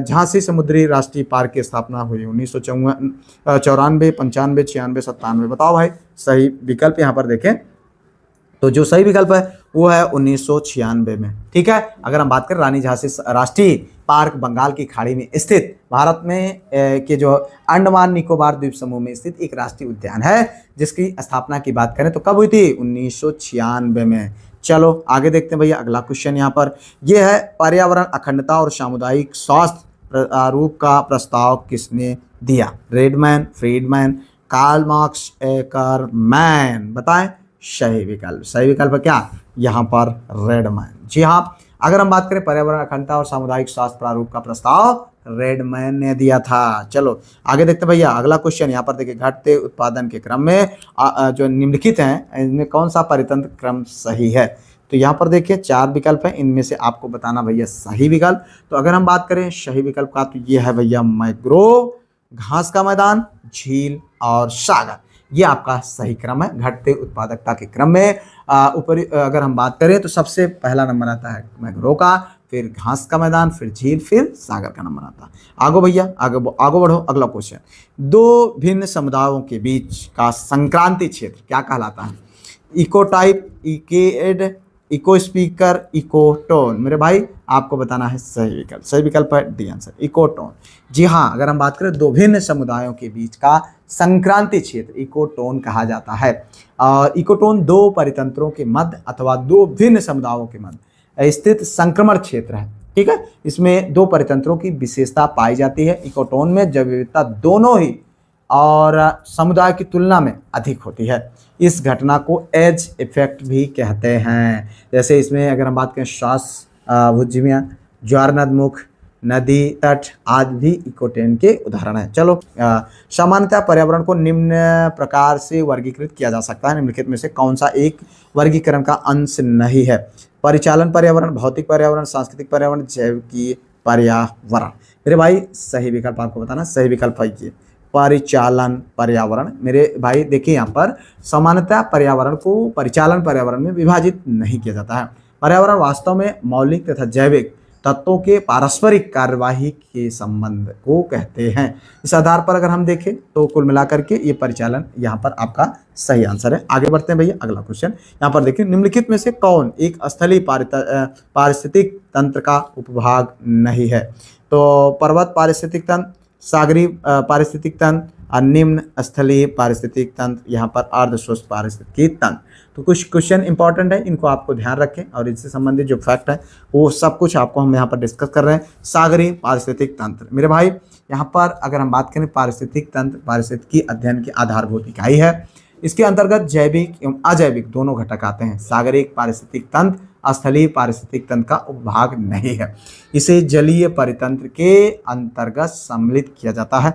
झांसी समुद्री राष्ट्रीय पार्क की स्थापना हुई 1994, 95, 96, 97। बताओ भाई सही विकल्प। यहाँ पर देखें तो जो सही विकल्प है वो है 1996 में। ठीक है, अगर हम बात करें रानी झांसी राष्ट्रीय पार्क बंगाल की खाड़ी में स्थित भारत में के जो अंडमान निकोबार द्वीप समूह में स्थित एक राष्ट्रीय उद्यान है, जिसकी स्थापना की बात करें तो कब हुई थी, 1996 में। चलो आगे देखते हैं भैया अगला क्वेश्चन। यहाँ पर यह है, पर्यावरण अखंडता और सामुदायिक स्वास्थ्य प्रारूप का प्रस्ताव किसने दिया। Redman, Friedman, Karl Marx, Ackerman. बताएं सही विकल्प। सही विकल्प क्या, यहाँ पर रेडमैन। जी हाँ, अगर हम बात करें पर्यावरण अखंडता और सामुदायिक स्वास्थ्य प्रारूप का प्रस्ताव रेडमैन ने दिया था। चलो आगे देखते भैया अगला क्वेश्चन। यहाँ पर देखिए, घटते उत्पादन के क्रम में जो निम्नलिखित हैं इनमें कौन सा परितंत्र क्रम सही है। तो यहाँ पर देखिए 4 विकल्प हैं, इनमें से आपको बताना भैया सही विकल्प। तो अगर हम बात करें सही विकल्प का तो ये है भैया मैंग्रोव, घास का मैदान, झील और सागर। ये आपका सही क्रम है। घटते उत्पादकता के क्रम में ऊपरी अगर हम बात करें तो सबसे पहला नंबर आता है मैंग्रोव का, फिर घास का मैदान, फिर झील, फिर सागर का नंबर आता है। आगे भैया आगे बढ़ो। अगला क्वेश्चन, 2 भिन्न समुदायों के बीच का संक्रांति क्षेत्र क्या कहलाता है। Ecotype, ecad, eco speaker, ecotone. मेरे भाई आपको बताना है सही विकल्प। सही विकल्प है डी आंसर, इकोटोन। जी हाँ, अगर हम बात करें 2 भिन्न समुदायों के बीच का संक्रांति क्षेत्र इकोटोन कहा जाता है। इकोटोन 2 परितंत्रों के मध्य अथवा 2 भिन्न समुदायों के मध्य स्थित संक्रमण क्षेत्र है। ठीक है, इसमें 2 परितंत्रों की विशेषता पाई जाती है। इकोटोन में जैव विविधता दोनों ही और समुदाय की तुलना में अधिक होती है। इस घटना को एज इफेक्ट भी कहते हैं। जैसे इसमें अगर हम बात करें श्वास भुज्जियाँ, ज्वारनदमुख, नदी तट आदि भी इकोटेन के उदाहरण हैं। चलो सामान्यतः पर्यावरण को निम्न प्रकार से वर्गीकृत किया जा सकता है। निम्नलिखित में से कौन सा एक वर्गीकरण का अंश नहीं है? परिचालन पर्यावरण, भौतिक पर्यावरण, सांस्कृतिक पर्यावरण, जैविक पर्यावरण। मेरे भाई सही विकल्प आपको बताना, सही विकल्प है ये परिचालन पर्यावरण। मेरे भाई देखिए यहाँ पर सामान्यतः पर्यावरण को परिचालन पर्यावरण में विभाजित नहीं किया जाता है। पर्यावरण वास्तव में मौलिक तथा जैविक तत्वों के पारस्परिक कार्यवाही के संबंध को कहते हैं। इस आधार पर अगर हम देखें तो कुल मिलाकर के ये परिचालन यहाँ पर आपका सही आंसर है। आगे बढ़ते हैं भैया, अगला क्वेश्चन यहाँ पर देखिए, निम्नलिखित में से कौन एक स्थलीय पारिस्थितिक तंत्र का उपभाग नहीं है? तो पर्वत पारिस्थितिक तंत्र, सागरीय पारिस्थितिक तंत्र और निम्न स्थलीय पारिस्थितिक तंत्र, यहाँ पर अर्धशुष्क पारिस्थितिकी तंत्र। तो कुछ क्वेश्चन इंपॉर्टेंट है, इनको आपको ध्यान रखें और इससे संबंधित जो फैक्ट है वो सब कुछ आपको हम यहाँ पर डिस्कस कर रहे हैं। सागरीय पारिस्थितिक तंत्र मेरे भाई, यहाँ पर अगर हम बात करें पारिस्थितिक तंत्र पारिस्थितिकी अध्ययन की आधारभूत इकाई है। इसके अंतर्गत जैविक एवं अजैविक दोनों घटक आते हैं। सागरीय पारिस्थितिक तंत्र स्थलीय पारिस्थितिक तंत्र का उपभाग नहीं है। इसे जलीय परितंत्र के अंतर्गत सम्मिलित किया जाता है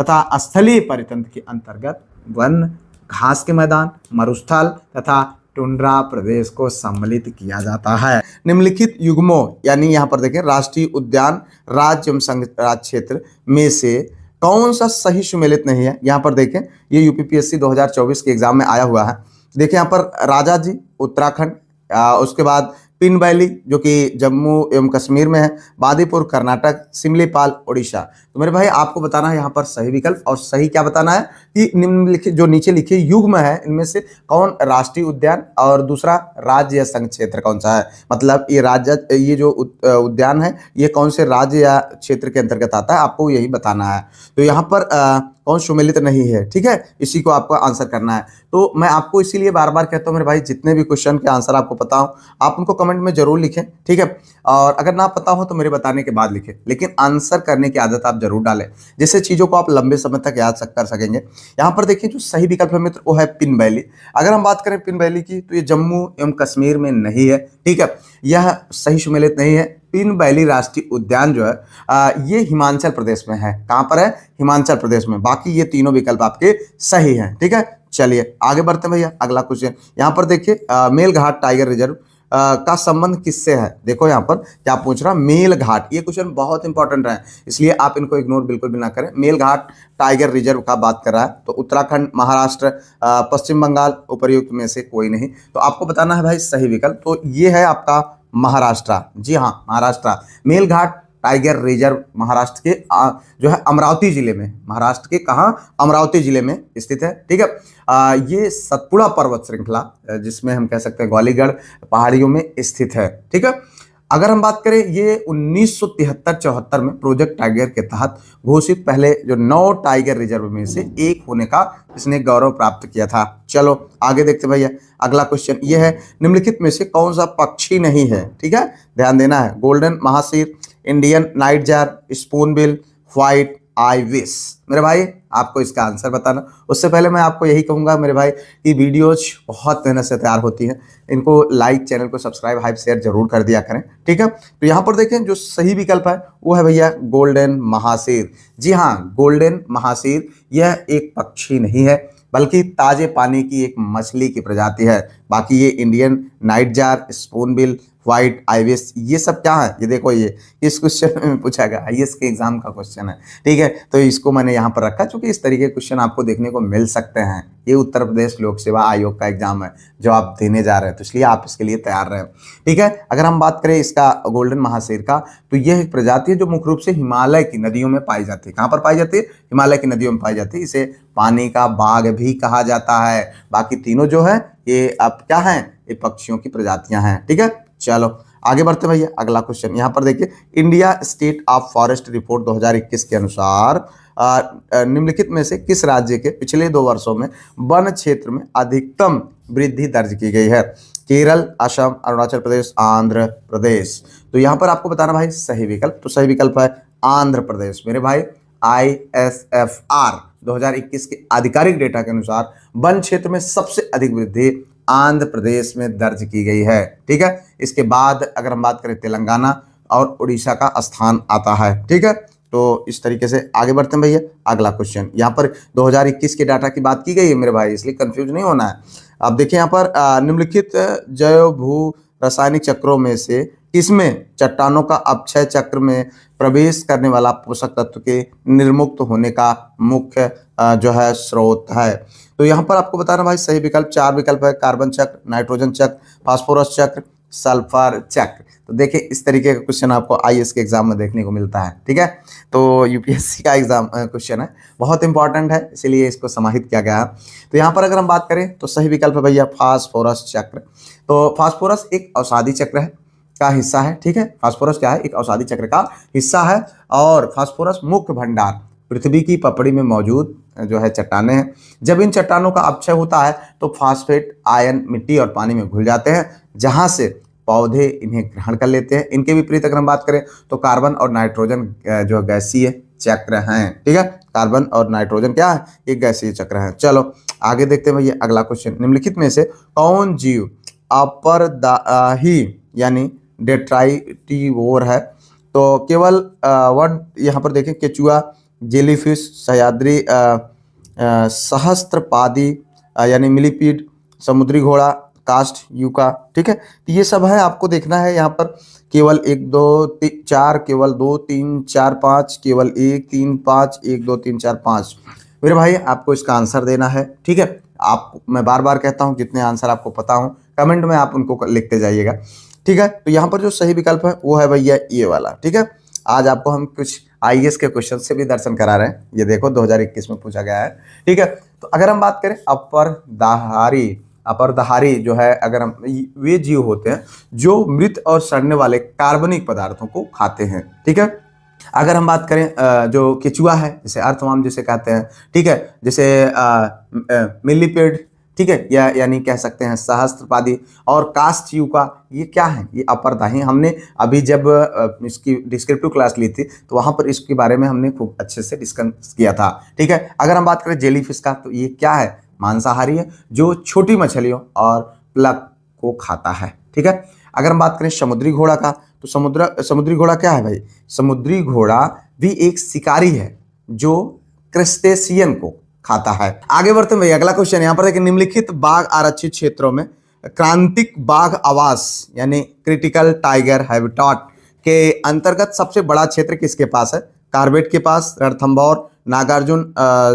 तथा स्थलीय परितंत्र के अंतर्गत वन, घास के मैदान, मरुस्थल तथा टुंड्रा प्रदेश को सम्मिलित किया जाता है। निम्नलिखित युग्मों यानी यहाँ पर देखें राष्ट्रीय उद्यान, राज्य एवं संघ राज्य क्षेत्र में से कौन सा सही सुमेलित नहीं है? यहाँ पर देखें, ये यूपीपीएससी 2024 के एग्जाम में आया हुआ है। देखिए यहाँ पर राजा जी उत्तराखंड, उसके बाद पिन वैली जो कि जम्मू एवं कश्मीर में है, बादीपुर कर्नाटक, सिमलीपाल उड़ीसा। तो मेरे भाई आपको बताना है यहाँ पर सही विकल्प, और सही क्या बताना है कि निम्नलिखित जो नीचे लिखे युग्म है इनमें से कौन राष्ट्रीय उद्यान और दूसरा राज्य या संघ क्षेत्र कौन सा है। मतलब ये राज्य, ये जो उद्यान है ये कौन से राज्य या क्षेत्र के अंतर्गत आता है, आपको यही बताना है। तो यहाँ पर कौन सुमेलित नहीं है, ठीक है, इसी को आपको आंसर करना है। तो मैं आपको इसीलिए बार बार कहता हूँ मेरे भाई, जितने भी क्वेश्चन के आंसर आपको पता हो आप उनको कमेंट में जरूर लिखें, ठीक है, और अगर ना पता हो तो मेरे बताने के बाद लिखें, लेकिन आंसर करने की आदत आप जरूर डालें, जिससे चीज़ों को आप लंबे समय तक याद कर सकेंगे। यहाँ पर देखिए जो सही विकल्प है मित्र वो है पिन वैली। अगर हम बात करें पिन वैली की तो ये जम्मू एवं कश्मीर में नहीं है, ठीक है, यह सही सुमेलित नहीं है। पिन वैली राष्ट्रीय उद्यान जो है ये हिमाचल प्रदेश में है। कहाँ पर है? हिमाचल प्रदेश में। बाकी ये तीनों विकल्प आपके सही हैं, ठीक है। चलिए आगे बढ़ते हैं भैया, अगला क्वेश्चन यहाँ पर देखिए, मेलघाट टाइगर रिजर्व का संबंध किससे है? देखो यहाँ पर क्या पूछ रहा, मेलघाट। ये क्वेश्चन बहुत इंपॉर्टेंट है, इसलिए आप इनको इग्नोर बिल्कुल भी ना करें। मेलघाट टाइगर रिजर्व का बात कर रहा है तो उत्तराखंड, महाराष्ट्र, पश्चिम बंगाल, उपर्युक्त में से कोई नहीं। तो आपको बताना है भाई सही विकल्प, तो ये है आपका महाराष्ट्र। जी हाँ, महाराष्ट्र। मेलघाट टाइगर रिजर्व महाराष्ट्र के जो है अमरावती जिले में, महाराष्ट्र के कहाँ, अमरावती जिले में स्थित है, ठीक है। ये सतपुड़ा पर्वत श्रृंखला जिसमें हम कह सकते हैं ग्वालीगढ़ पहाड़ियों में स्थित है, ठीक है। अगर हम बात करें ये 1973-74 में प्रोजेक्ट टाइगर के तहत घोषित पहले जो 9 टाइगर रिजर्व में से एक होने का इसने गौरव प्राप्त किया था। चलो आगे देखते भैया, अगला क्वेश्चन ये है, निम्नलिखित में से कौन सा पक्षी नहीं है, ठीक है, ध्यान देना है। Golden mahseer, Indian night jar, Spoonbill, white ibis. मेरे भाई आपको इसका आंसर बताना। उससे पहले मैं आपको यही कहूँगा मेरे भाई कि वीडियोज बहुत मेहनत से तैयार होती हैं, इनको लाइक, चैनल को सब्सक्राइब, हाइप, शेयर जरूर कर दिया करें, ठीक है। तो यहाँ पर देखें जो सही विकल्प है वो है भैया गोल्डन महासीर। जी हाँ, गोल्डन महासीर यह एक पक्षी नहीं है बल्कि ताजे पानी की एक मछली की प्रजाति है। बाकी ये Indian night jar, Spoonbill, white ibis, ये सब क्या है? ये देखो, ये इस क्वेश्चन में पूछा गया, आईएएस के एग्जाम का क्वेश्चन है, ठीक है। तो इसको मैंने यहाँ पर रखा क्योंकि इस तरीके के क्वेश्चन आपको देखने को मिल सकते हैं। ये उत्तर प्रदेश लोक सेवा आयोग का एग्जाम है जो आप देने जा रहे हैं, तो इसलिए आप इसके लिए तैयार रहें, ठीक है। अगर हम बात करें इसका गोल्डन महासीर का, तो यह एक प्रजाति है जो मुख्य रूप से हिमालय की नदियों में पाई जाती है। कहाँ पर पाई जाती है? हिमालय की नदियों में पाई जाती है। इसे पानी का बाघ भी कहा जाता है। बाकी तीनों जो है ये अब क्या है, ये पक्षियों की प्रजातियां हैं, ठीक है। चलो आगे बढ़ते भैया, अगला क्वेश्चन यहाँ पर देखिए, India state of forest report 2021 के अनुसार निम्नलिखित में से किस राज्य के पिछले 2 वर्षों में वन क्षेत्र में अधिकतम वृद्धि दर्ज की गई है? केरल, असम, अरुणाचल प्रदेश, आंध्र प्रदेश। तो यहाँ पर आपको बताना भाई सही विकल्प, तो सही विकल्प है आंध्र प्रदेश। मेरे भाई ISFR 2021 के आधिकारिक डेटा के अनुसार वन क्षेत्र में सबसे अधिक वृद्धि आंध्र प्रदेश में दर्ज की गई है। ठीक है, इसके बाद अगर हम बात करें तेलंगाना और उड़ीसा का स्थान आता है। ठीक है, तो इस तरीके से आगे बढ़ते हैं भैया। अगला क्वेश्चन, यहाँ पर 2021 के डाटा की बात की गई है मेरे भाई, इसलिए कंफ्यूज नहीं होना है। अब देखिए यहाँ पर निम्नलिखित जैव भू रासायनिक चक्रों में से किसमें चट्टानों का अपक्षय चक्र में प्रवेश करने वाला पोषक तत्व के निर्मुक्त होने का मुख्य जो है स्रोत है। तो यहाँ पर आपको बताना भाई सही विकल्प 4 विकल्प है, कार्बन चक्र, नाइट्रोजन चक्र, फास्फोरस चक्र, सल्फर चक्र। तो देखिए इस तरीके का क्वेश्चन आपको IAS के एग्जाम में देखने को मिलता है। ठीक है, तो UPSC का एग्जाम क्वेश्चन है, बहुत इंपॉर्टेंट है, इसीलिए इसको समाहित किया गया है। तो यहाँ पर अगर हम बात करें तो सही विकल्प है भैया फास्फोरस चक्र। तो फास्फोरस एक औषधि चक्र है का हिस्सा है। ठीक है, फास्फोरस क्या है, एक औषधि चक्र का हिस्सा है और फास्फोरस मुख्य भंडार पृथ्वी की पपड़ी में मौजूद जो है चट्टानें हैं। जब इन चट्टानों का अपक्षय होता है तो फास्फेट आयन मिट्टी और पानी में घुल जाते हैं, जहां से पौधे इन्हें ग्रहण कर लेते हैं। इनके विपरीत अगर हम बात करें तो कार्बन और नाइट्रोजन जो गैसीय चक्र हैं। ठीक है, कार्बन और नाइट्रोजन क्या है, एक गैसीय चक्र है। चलो आगे देखते हैं भैया अगला क्वेश्चन, निम्नलिखित में से कौन जीव अपरदाही यानी डेट्राइटिवोर है। तो केवल वन यहाँ पर देखें केचुआ, जेलीफिश, सह्याद्री सहस्त्रपादी यानी मिलीपीड, समुद्री घोड़ा, कास्ट यूका। ठीक है, तो ये सब है, आपको देखना है यहाँ पर केवल 1 2 3 4, केवल 2 3 4 5, केवल 1 3 5, 1 2 3 4 5। मेरे भाई आपको इसका आंसर देना है। ठीक है, आप मैं बार बार कहता हूँ जितने आंसर आपको पता हो कमेंट में आप उनको लिखते जाइएगा। ठीक है, तो यहाँ पर जो सही विकल्प है वो है भैया ये वाला। ठीक है, आज आपको हम कुछ IAS के क्वेश्चन से भी दर्शन करा रहे हैं, ये देखो 2021 में पूछा गया है। ठीक है, तो अगर हम बात करें अपरदहारी जो है, अगर हम वे जीव होते हैं जो मृत और सड़ने वाले कार्बनिक पदार्थों को खाते हैं। ठीक है, अगर हम बात करें जो केचुआ है, जैसे अर्थवर्म जिसे कहते हैं। ठीक है, जैसे मिलीपेड, ठीक है, या यानी कह सकते हैं सहस्त्रपादी, और कास्ट यूका, ये क्या है, ये अपरदाही। हमने अभी जब इसकी डिस्क्रिप्टिव क्लास ली थी तो वहां पर इसके बारे में हमने खूब अच्छे से डिस्कस किया था। ठीक है, अगर हम बात करें जेलीफिश का, तो ये क्या है, मांसाहारी है जो छोटी मछलियों और प्लग को खाता है। ठीक है, अगर हम बात करें समुद्री घोड़ा का, तो समुद्री घोड़ा क्या है भाई, समुद्री घोड़ा भी एक शिकारी है जो क्रस्टेशियन को खाता है। आगे बढ़ते हैं भैया, अगला क्वेश्चन यहाँ पर देखिए, निम्नलिखित बाघ आरक्षित क्षेत्रों में क्रांतिक बाघ आवास यानी क्रिटिकल टाइगर हैबिटेट के अंतर्गत सबसे बड़ा क्षेत्र किसके पास है। कार्बेट के पास, रणथंभौर, नागार्जुन,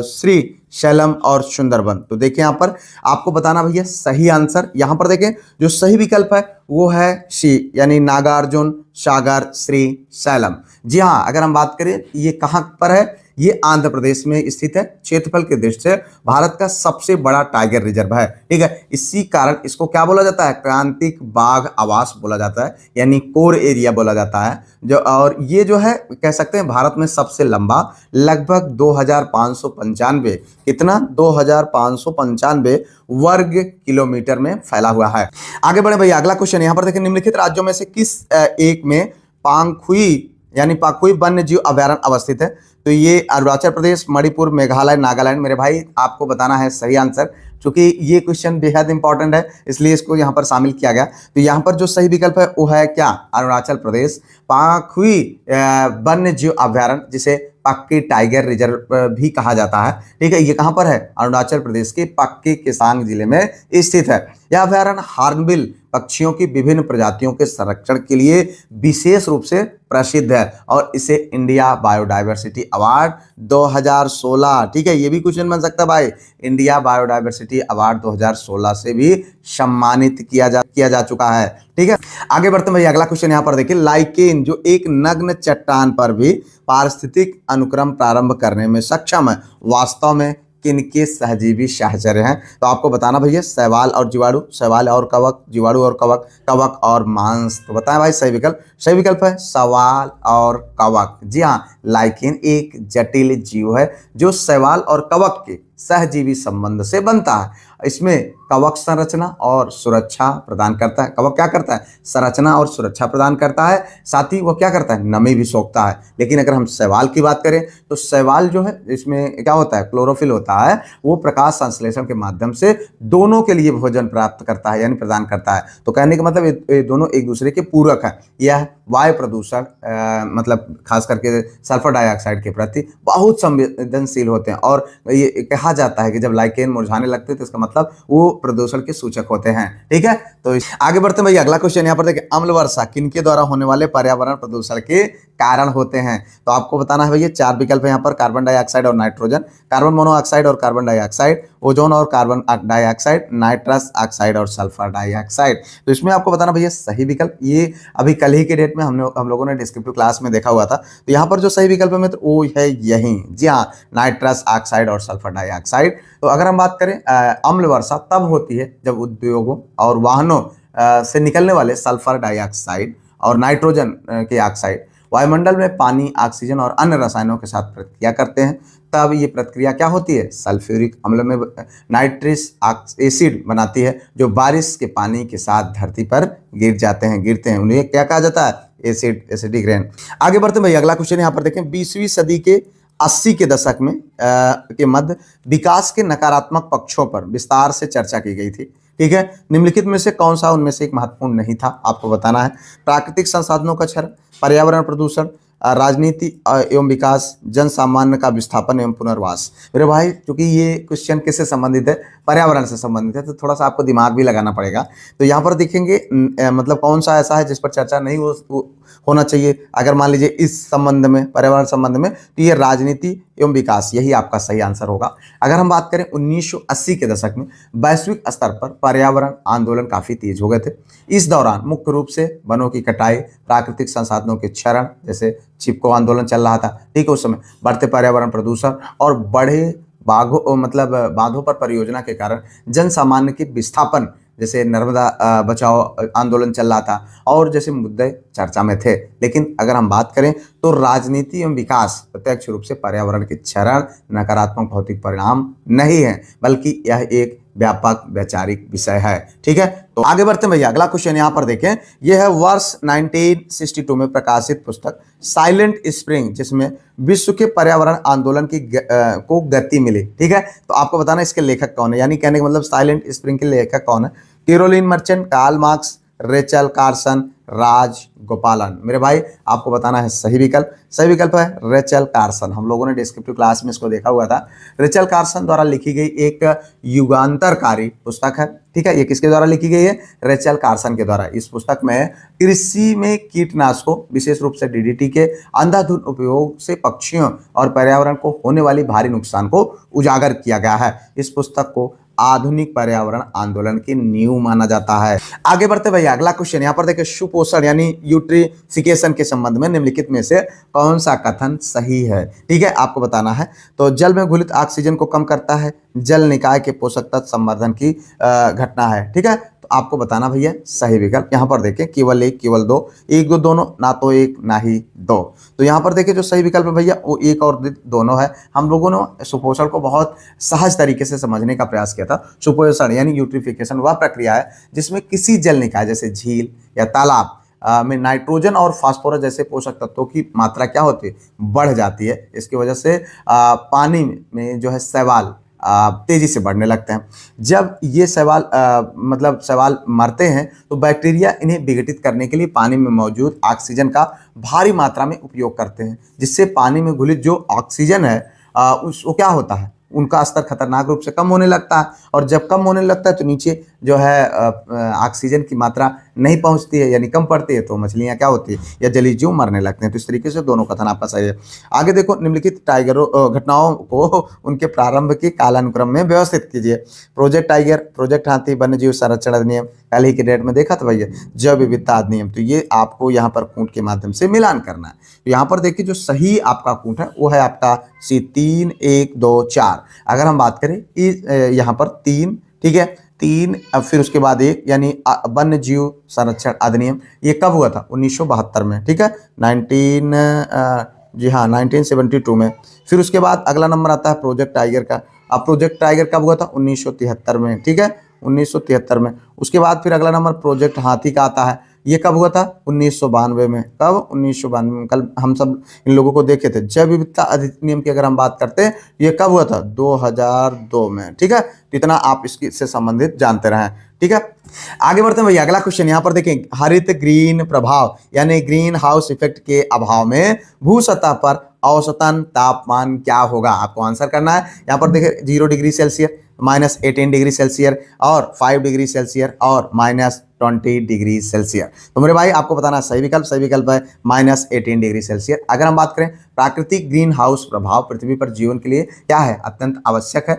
श्री शैलम और सुंदरबन। तो देखिए यहाँ पर आपको बताना भैया सही आंसर। यहाँ पर देखें जो सही विकल्प है वो है सी यानी नागार्जुन, सागर, श्री शैलम। जी हाँ, अगर हम बात करें ये कहाँ पर है, ये आंध्र प्रदेश में स्थित है। क्षेत्रफल की दृष्टि से भारत का सबसे बड़ा टाइगर रिजर्व है। ठीक है, इसी कारण इसको क्या बोला जाता है, क्रांतिक बाघ आवास बोला जाता है, यानी कोर एरिया बोला जाता है। जो और ये जो है कह सकते हैं भारत में सबसे लंबा, लगभग 2595 कितना 2595 वर्ग किलोमीटर में फैला हुआ है। आगे बढ़े भैया, अगला क्वेश्चन यहाँ पर देखें, निम्नलिखित राज्यों में से किस एक में पांगखुई यानी पाखुई वन्य जीव अभयारण्य अवस्थित है। तो ये अरुणाचल प्रदेश, मणिपुर, मेघालय, नागालैंड। मेरे भाई आपको बताना है सही आंसर, क्योंकि ये क्वेश्चन बेहद इंपॉर्टेंट है इसलिए इसको यहाँ पर शामिल किया गया। तो यहाँ पर जो सही विकल्प है वो है क्या, अरुणाचल प्रदेश पाखुई वन्य जीव अभयारण्य, जिसे पक्की टाइगर रिजर्व भी कहा जाता है। ठीक है, ये कहाँ पर है, अरुणाचल प्रदेश के पक्की केसांग जिले में स्थित है। यह अभयारण्य हॉर्नबिल पक्षियों की विभिन्न प्रजातियों के संरक्षण के लिए विशेष रूप से प्रसिद्ध है और इसे इंडिया बायोडायवर्सिटी अवार्ड 2016, ठीक है, ये भी क्वेश्चन बन सकता है भाई, इंडिया बायोडायवर्सिटी अवार्ड 2016 से भी सम्मानित किया जा चुका है। ठीक है, आगे बढ़ते हैं भैया, अगला क्वेश्चन यहाँ पर देखिए, लाइकेन जो एक नग्न चट्टान पर भी पारिस्थितिक अनुक्रम प्रारंभ करने में सक्षम है, वास्तव में किनके सहजीवी साहचर्य हैं। तो आपको बताना भैया शैवाल और जीवाणु, शैवाल और कवक, जीवाणु और कवक, कवक और मांस। तो बताएं भाई सही विकल्प है शैवाल और कवक। जी हाँ, लाइकेन एक जटिल जीव है जो शैवाल और कवक के सहजीवी संबंध से बनता है। इसमें कवक संरचना और सुरक्षा प्रदान करता है। कवक क्या करता है? संरचना और सुरक्षा प्रदान करता है, साथ ही वो क्या करता है? नमी भी सोखता है। लेकिन अगर हम शैवाल की बात करें तो शैवाल जो है इसमें क्या होता है? क्लोरोफिल होता है, वो प्रकाश संश्लेषण के माध्यम से दोनों के लिए भोजन प्राप्त करता है यानी प्रदान करता है। तो कहने का मतलब ये दोनों एक दूसरे के पूरक है। यह वायु प्रदूषण मतलब खास करके सल्फर डाइऑक्साइड के प्रति बहुत संवेदनशील होते हैं, और ये कहा जाता है कि जब लाइकेन मुरझाने लगते हैं तो इसका मतलब वो प्रदूषण के सूचक होते हैं। ठीक है, तो आगे बढ़ते हैं भैया। अगला क्वेश्चन यहाँ पर देखिए, अम्ल वर्षा किनके द्वारा होने वाले पर्यावरण प्रदूषण के कारण होते हैं? तो आपको बताना है भैया, 4 विकल्प है यहाँ पर, कार्बन डाइऑक्साइड और नाइट्रोजन, कार्बन मोनोऑक्साइड और कार्बन डाइऑक्साइड, ओजोन और कार्बन डाइऑक्साइड, नाइट्रस ऑक्साइड और सल्फर डाइऑक्साइड। तो इसमें आपको बताना भैया सही विकल्प, ये अभी कल ही के डेट में हम लोगों ने डिस्क्रिप्टिव क्लास में देखा हुआ था। तो यहाँ पर जो सही विकल्प है तो वो है यही, जी हाँ, नाइट्रस ऑक्साइड और सल्फर डाइऑक्साइड। तो अगर हम बात करें अम्ल वर्षा तब होती है जब उद्योगों और वाहनों से निकलने वाले सल्फर डाइऑक्साइड और नाइट्रोजन के ऑक्साइड वायुमंडल में पानी, ऑक्सीजन और अन्य रसायनों के साथ प्रतिक्रिया करते हैं। तब ये प्रतिक्रिया क्या होती है? सल्फ्यूरिक अम्ल में नाइट्रिक एसिड बनाती है, जो बारिश के पानी के साथ धरती पर गिरते हैं। उन्हें क्या कहा जाता है? Acidic rain. आगे बढ़ते हैं भैया, अगला क्वेश्चन यहाँ पर देखें, 20वीं सदी के 80 के दशक में के मध्य विकास के नकारात्मक पक्षों पर विस्तार से चर्चा की गई थी। ठीक है, निम्नलिखित में से कौन सा उनमें से एक महत्वपूर्ण नहीं था? आपको बताना है। प्राकृतिक संसाधनों का क्षरण, पर्यावरण प्रदूषण, राजनीति एवं विकास, जन सामान्य का विस्थापन एवं पुनर्वास। मेरे भाई, क्योंकि ये क्वेश्चन किससे संबंधित है? पर्यावरण से संबंधित है, तो थोड़ा सा आपको दिमाग भी लगाना पड़ेगा। तो यहाँ पर देखेंगे मतलब कौन सा ऐसा है जिस पर चर्चा नहीं होना चाहिए। अगर मान लीजिए इस संबंध में, पर्यावरण संबंध में, तो ये राजनीति एवं विकास, यही आपका सही आंसर होगा। अगर हम बात करें 1980 के दशक में वैश्विक स्तर पर पर्यावरण आंदोलन काफी तेज हो गए थे। इस दौरान मुख्य रूप से वनों की कटाई, प्राकृतिक संसाधनों के क्षरण, जैसे चिपको आंदोलन चल रहा था, ठीक है, उस समय बढ़ते पर्यावरण प्रदूषण और बढ़े बांधों पर परियोजना के कारण जन सामान्य के विस्थापन, जैसे नर्मदा बचाओ आंदोलन चल रहा था, और जैसे मुद्दे चर्चा में थे। लेकिन अगर हम बात करें तो राजनीति एवं विकास प्रत्यक्ष रूप से पर्यावरण के क्षरण नकारात्मक भौतिक परिणाम नहीं है, बल्कि यह एक व्यापक वैचारिक विषय है। ठीक है, तो आगे बढ़ते हैं भैया। अगला क्वेश्चन यहाँ पर देखें, यह है वर्ष 1962 में प्रकाशित पुस्तक साइलेंट स्प्रिंग, जिसमें विश्व के पर्यावरण आंदोलन की को गति मिली। ठीक है, तो आपको बताना इसके लेखक कौन है, यानी कहने का मतलब साइलेंट स्प्रिंग के लेखक कौन है? Caroline Merchant, Karl Marx, Rachel Carson, Raj Gopalan. मेरे भाई, आपको बताना है सही विकल्प। सही विकल्प है रेचल कार्सन। हम लोगों ने डिस्क्रिप्टिव क्लास में इसको देखा हुआ था। रेचल कार्सन द्वारा लिखी गई एक युगांतरकारी पुस्तक है। ठीक है, ये किसके द्वारा लिखी गई है? रेचल कार्सन के द्वारा। इस पुस्तक में कृषि में कीटनाशकों, विशेष रूप से डीडीटी के अंधाधुंध उपयोग से पक्षियों और पर्यावरण को होने वाली भारी नुकसान को उजागर किया गया है। इस पुस्तक को आधुनिक पर्यावरण आंदोलन की नींव माना जाता है। आगे बढ़ते भैया, अगला क्वेश्चन यहाँ पर देखिए, सुपोषण यानी यूट्रिफिकेशन के संबंध में निम्नलिखित में से कौन सा कथन सही है? ठीक है, आपको बताना है। तो जल में घुलित ऑक्सीजन को कम करता है, जल निकाय के पोषक तत्व संवर्धन की घटना है। ठीक है, तो आपको बताना भैया सही विकल्प। यहाँ पर देखें, केवल एक, केवल दो, एक दो दोनों, ना तो एक ना ही दो। तो यहाँ पर देखिए जो सही विकल्प है भैया वो एक और दोनों है। हम लोगों ने सुपोषण को बहुत सहज तरीके से समझने का प्रयास किया था। सुपोषण यानी यूट्रिफिकेशन वह प्रक्रिया है जिसमें किसी जल निकाय जैसे झील या तालाब में नाइट्रोजन और फास्फोरस जैसे पोषक तत्वों की मात्रा क्या होती है? बढ़ जाती है। इसकी वजह से पानी में जो है शैवाल तेजी से बढ़ने लगते हैं। जब ये शैवाल मरते हैं तो बैक्टीरिया इन्हें विघटित करने के लिए पानी में मौजूद ऑक्सीजन का भारी मात्रा में उपयोग करते हैं, जिससे पानी में घुलित जो ऑक्सीजन है उसको क्या होता है, उनका स्तर खतरनाक रूप से कम होने लगता है। और जब कम होने लगता है तो नीचे जो है ऑक्सीजन की मात्रा नहीं पहुंचती है, यानी कम पड़ती है, तो मछलियां क्या होती है या जलीय जीव मरने लगते हैं। तो इस तरीके से दोनों कथन आपका सही है। आगे देखो, निम्नलिखित घटनाओं को उनके प्रारंभ के कालानुक्रम में व्यवस्थित कीजिए। प्रोजेक्ट टाइगर, प्रोजेक्ट हाथी, वन्य जीव संरक्षण अधिनियम, कल ही के डेट में देखा था भैया, जैव विविधता अधिनियम। तो ये आपको यहाँ पर कूट के माध्यम से मिलान करना है। तो यहाँ पर देखिए जो सही आपका कूट है वो है आपका सी 3 1 2 4। अगर हम बात करें यहाँ पर 3, ठीक है, 3 फिर उसके बाद 1, यानी वन्य जीव संरक्षण अधिनियम, ये कब हुआ था? 1972 में। ठीक है, 1972 में। फिर उसके बाद अगला नंबर आता है प्रोजेक्ट टाइगर का, अब प्रोजेक्ट टाइगर कब हुआ था? 1973 में, ठीक है, 1973 में। उसके बाद फिर अगला नंबर प्रोजेक्ट हाथी का आता है। ये कब हुआ था? 1992 में। कब? 1992 में। कल हम सब इन लोगों को देखे थे। जैव विविधता अधिनियम की अगर हम बात करते हैं, ये कब हुआ था? 2002 में, ठीक है। इतना आप इससे संबंधित जानते रहें, ठीक है। आगे बढ़ते हैं भैया, अगला क्वेश्चन यहाँ पर देखें, हरित ग्रीन प्रभाव यानी ग्रीन हाउस इफेक्ट के अभाव में भू सतह पर औसतन तापमान क्या होगा? आपको आंसर करना है। यहाँ पर देखिए 0 डिग्री सेल्सियस, -18 डिग्री सेल्सियस और 5 डिग्री सेल्सियस और -20 डिग्री सेल्सियस। तो मेरे भाई आपको बताना सही विकल्प है -18 डिग्री सेल्सियस। अगर हम बात करें प्राकृतिक ग्रीन हाउस प्रभाव पृथ्वी पर जीवन के लिए क्या है? अत्यंत आवश्यक है।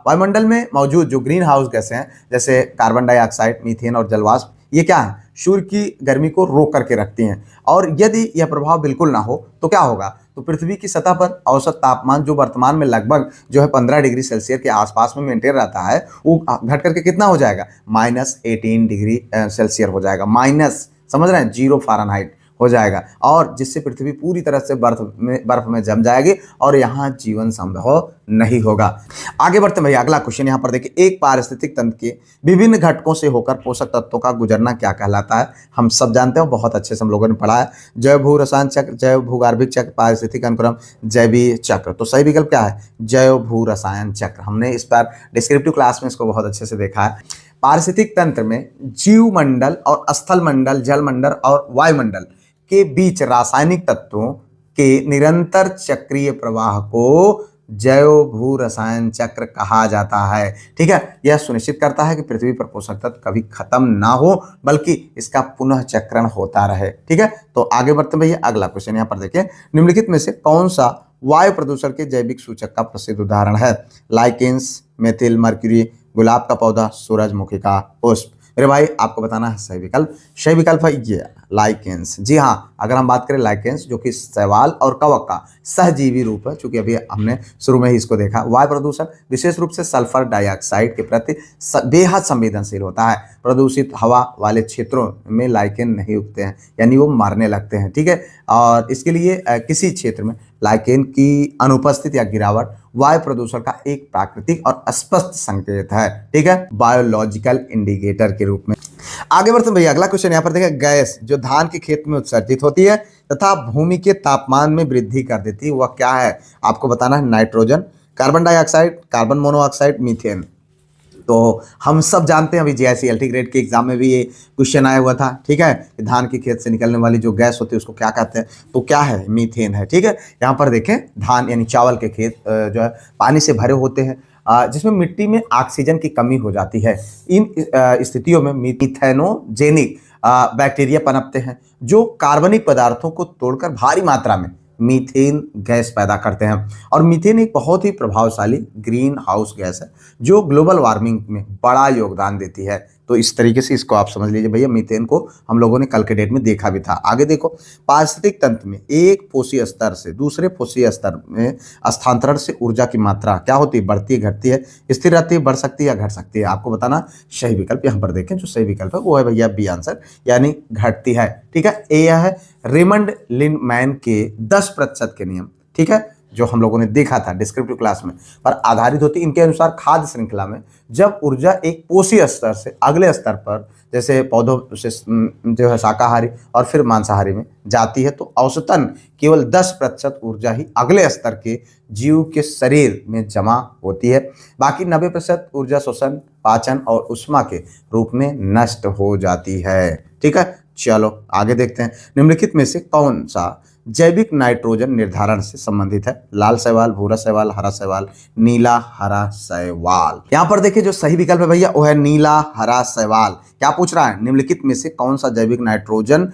वायुमंडल में मौजूद जो ग्रीन हाउस गैसें हैं जैसे कार्बन डाइऑक्साइड, मीथेन और जलवाष्प, ये क्या है? सूर्य की गर्मी को रोक करके रखती हैं। और यदि यह प्रभाव बिल्कुल ना हो तो क्या होगा? तो पृथ्वी की सतह पर औसत तापमान जो वर्तमान में लगभग जो है 15 डिग्री सेल्सियस के आसपास में मेंटेन रहता है, वो घट करके कितना हो जाएगा? -18 डिग्री सेल्सियस हो जाएगा। माइनस, समझ रहे हैं, 0 फ़ारेनहाइट हो जाएगा, और जिससे पृथ्वी पूरी तरह से बर्फ में जम जाएगी और यहाँ जीवन संभव नहीं होगा। आगे बढ़ते हैं भैया, अगला क्वेश्चन यहाँ पर देखिए, एक पारिस्थितिक तंत्र के विभिन्न घटकों से होकर पोषक तत्वों का गुजरना क्या कहलाता है? हम सब जानते हैं, बहुत अच्छे से हम लोगों ने पढ़ा है। जैव भू रसायन चक्र, जैव भूगर्भिक चक्र, पारिस्थितिक अनुक्रम, जैवीय चक्र। तो सही विकल्प क्या है? जैव भू रसायन चक्र। हमने इस बार डिस्क्रिप्टिव क्लास में इसको बहुत अच्छे से देखा है। पारिस्थितिक तंत्र में जीवमंडल और स्थल मंडल, जलमंडल और वायुमंडल के बीच रासायनिक तत्वों के निरंतर चक्रीय प्रवाह को जैव भू रसायन चक्र कहा जाता है, ठीक है। यह सुनिश्चित करता है कि पृथ्वी पर पोषक तत्व कभी खत्म ना हो, बल्कि इसका पुनः चक्रण होता रहे, ठीक है। तो आगे बढ़ते भैया, अगला क्वेश्चन यहाँ पर देखिए, निम्नलिखित में से कौन सा वायु प्रदूषण के जैविक सूचक का प्रसिद्ध उदाहरण है? लाइकेंस, मेथिल मर्क्यूरी, गुलाब का पौधा, सूरजमुखी का पुष्प। मेरे भाई आपको बताना है सही विकल्प। सही विकल्प है ये लाइकेंस। जी हाँ, अगर हम बात करें लाइकेंस जो कि शैवाल और कवक का सहजीवी रूप है, चूंकि अभी हमने शुरू में ही इसको देखा। वायु प्रदूषण विशेष रूप से सल्फर डाइऑक्साइड के प्रति बेहद संवेदनशील होता है। प्रदूषित हवा वाले क्षेत्रों में लाइकेन नहीं उगते हैं, यानी वो मरने लगते हैं, ठीक है। और इसके लिए किसी क्षेत्र में लाइकेन की अनुपस्थिति या गिरावट वायु प्रदूषण का एक प्राकृतिक और स्पष्ट संकेत है, ठीक है, बायोलॉजिकल इंडिकेटर के रूप में। आगे बढ़ते हैं भैया, अगला क्वेश्चन यहाँ पर देखिए, गैस जो धान के खेत में उत्सर्जित होती है तथा भूमि के तापमान में वृद्धि कर देती है, वह क्या है? आपको बताना है nitrogen, carbon dioxide, carbon monoxide, methane. तो हम सब जानते हैं, अभी JIC-LT ग्रेड के एग्जाम में भी ये क्वेश्चन आया हुआ था, ठीक है। धान के खेत से निकलने वाली जो गैस होती है उसको क्या कहते हैं? तो क्या है? मीथेन है, ठीक है। यहाँ पर देखें, धान यानी चावल के खेत जो है पानी से भरे होते हैं, जिसमें मिट्टी में ऑक्सीजन की कमी हो जाती है। इन स्थितियों में मिथेनोजेनिक बैक्टीरिया पनपते हैं जो कार्बनिक पदार्थों को तोड़कर भारी मात्रा में मीथेन गैस पैदा करते हैं। और मीथेन एक बहुत ही प्रभावशाली ग्रीन हाउस गैस है जो ग्लोबल वार्मिंग में बड़ा योगदान देती है। तो इस तरीके से इसको आप समझ लीजिए भैया, मीथेन को हम लोगों ने कल के डेट में देखा भी था। आगे देखो, पारिस्थितिक तंत्र में एक फोसीय स्तर से दूसरे फोसीय स्तर में स्थानांतरण से ऊर्जा की मात्रा क्या होती है? बढ़ती है, घटती है, स्थिर रहती है, बढ़ सकती है या घट सकती है? आपको बताना सही विकल्प। यहाँ पर देखें, जो सही विकल्प है वो है भैया बी आंसर, यानी घटती है, ठीक है। ए है रेमंड लिंडमैन के 10% के नियम, ठीक है, जो हम लोगों ने देखा था डिस्क्रिप्टिव क्लास में, पर आधारित होती। इनके अनुसार खाद्य श्रृंखला में जब ऊर्जा एक पोषीय स्तर से अगले स्तर पर, जैसे पौधों से जो है शाकाहारी और फिर मांसाहारी में जाती है, तो औसतन केवल 10% ऊर्जा ही अगले स्तर के जीव के शरीर में जमा होती है। बाकी 90% ऊर्जा शोषण, पाचन और ऊष्मा के रूप में नष्ट हो जाती है, ठीक है। चलो आगे देखते हैं, निम्नलिखित में से कौन सा जैविक नाइट्रोजन निर्धारण से संबंधित है? लाल शैवाल, भूरा शैवाल, हरा शैवाल, नीला हरा शैवाल। यहाँ पर देखिए, जो सही विकल्प है भैया वो है नीला हरा शैवाल। क्या पूछ रहा है? निम्नलिखित में से कौन सा जैविक नाइट्रोजन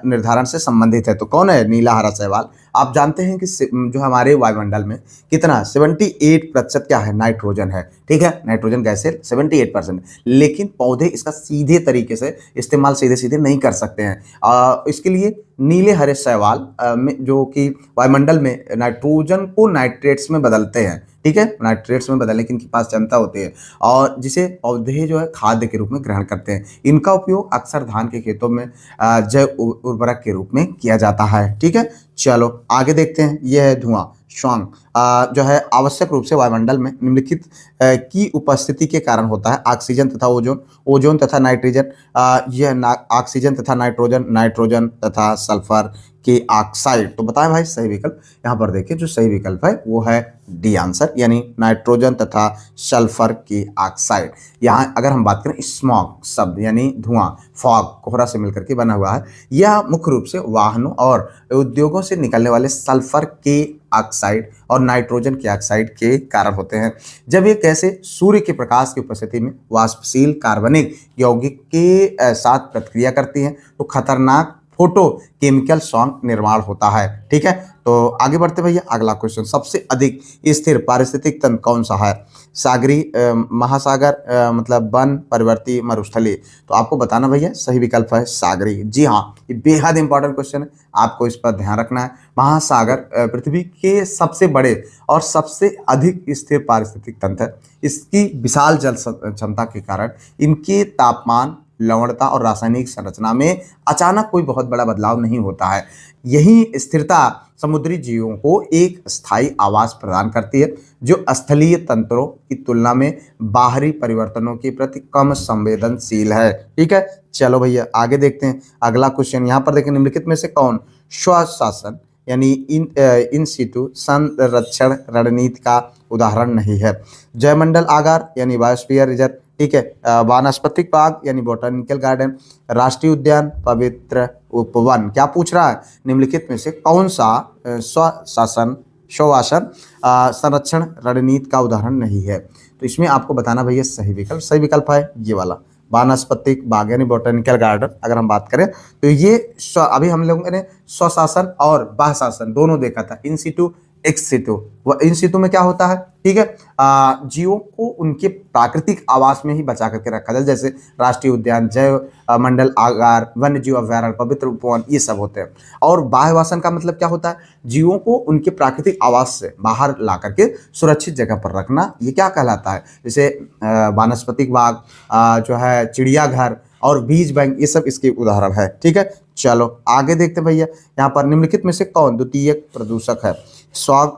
निर्धारण से संबंधित है? तो कौन है? नीला हरा शैवाल। आप जानते हैं कि जो हमारे वायुमंडल में कितना 78% क्या है? नाइट्रोजन है, ठीक है। नाइट्रोजन गैस है 78%, लेकिन पौधे इसका सीधे तरीके से इस्तेमाल सीधे नहीं कर सकते हैं। इसके लिए नीले हरे शैवाल में जो कि वायुमंडल में नाइट्रोजन को नाइट्रेट्स में बदलते हैं, ठीक है, नाइट्रेट्स में बदलने की इनके पास क्षमता होती है, और जिसे पौधे जो है खाद्य के रूप में ग्रहण करते हैं। इनका उपयोग अक्सर धान के खेतों में जैव उर्वरक के रूप में किया जाता है, ठीक है। चलो आगे देखते हैं, यह है धुआं। स्वांग जो है आवश्यक रूप से वायुमंडल में निम्नलिखित की उपस्थिति के कारण होता है। ऑक्सीजन तथा ओजोन, ओजोन तथा नाइट्रोजन, ऑक्सीजन तथा नाइट्रोजन, नाइट्रोजन तथा सल्फर के ऑक्साइड। तो बताएं भाई सही विकल्प। यहाँ पर देखिए जो सही विकल्प है वो है डी आंसर, यानी नाइट्रोजन तथा सल्फर की ऑक्साइड। यहाँ अगर हम बात करें स्मॉग शब्द यानी धुआं, फॉग कोहरा से मिलकर के बना हुआ है। यह मुख्य रूप से वाहनों और उद्योगों से निकलने वाले सल्फर के ऑक्साइड और नाइट्रोजन के ऑक्साइड के कारण होते हैं। जब ये गैसें सूर्य के प्रकाश की उपस्थिति में वाष्पशील कार्बनिक यौगिक के साथ प्रतिक्रिया करती हैं तो खतरनाक फोटो केमिकल स्वांग निर्माण होता है। ठीक है, तो आगे बढ़ते भैया। अगला क्वेश्चन, सबसे अधिक स्थिर पारिस्थितिक तंत्र कौन सा है? सागरी, महासागर, मतलब वन, परिवर्ती, मरुस्थली। तो आपको बताना भैया सही विकल्प है सागरी। जी हाँ, ये बेहद इंपॉर्टेंट क्वेश्चन है, आपको इस पर ध्यान रखना है। महासागर पृथ्वी के सबसे बड़े और सबसे अधिक स्थिर पारिस्थितिक तंत्र है। इसकी विशाल जल क्षमता के कारण इनके तापमान, लवणता और रासायनिक संरचना में अचानक कोई बहुत बड़ा बदलाव नहीं होता है। यही स्थिरता समुद्री जीवों को एक स्थायी आवास प्रदान करती है जो स्थलीय तंत्रों की तुलना में बाहरी परिवर्तनों के प्रति कम संवेदनशील है। ठीक है, चलो भैया आगे देखते हैं। अगला क्वेश्चन यहाँ पर देखें, निम्नलिखित में से कौन स्वशासन यानी इन सिटू संरक्षण रणनीति का उदाहरण नहीं है? जयमंडल आगार यानी बायोस्फीयर रिजर्व, ठीक है, वानस्पतिक बाग यानी बोटानिकल गार्डन, राष्ट्रीय उद्यान, पवित्र उपवन। क्या पूछ रहा है? निम्नलिखित में से कौन सा स्वशासन संरक्षण रणनीति का उदाहरण नहीं है? तो इसमें आपको बताना भैया सही विकल्प। सही विकल्प है ये वाला, वानस्पतिक बाग यानी बोटानिकल गार्डन। अगर हम बात करें तो ये अभी हम लोगों ने स्वशासन और बाह्य शासन दोनों देखा था, इन सिटू एक्स सिटू। इन सिटू में क्या होता है? ठीक है, जीवों को उनके प्राकृतिक आवास में ही बचा करके रखा जाए, जैसे राष्ट्रीय उद्यान, जैव मंडल आगार, वन्य जीव अभ्यारण्य, पवित्र उपवन, ये सब होते हैं। और बाह्यवासन का मतलब क्या होता है? जीवों को उनके प्राकृतिक आवास से बाहर ला करके सुरक्षित जगह पर रखना, ये क्या कहलाता है? जैसे वानस्पतिक बाग, जो है चिड़ियाघर और बीज बैंक, ये सब इसके उदाहरण है। ठीक है, चलो आगे देखते भैया। यहाँ पर निम्नलिखित में से कौन द्वितीय प्रदूषक है? Smog,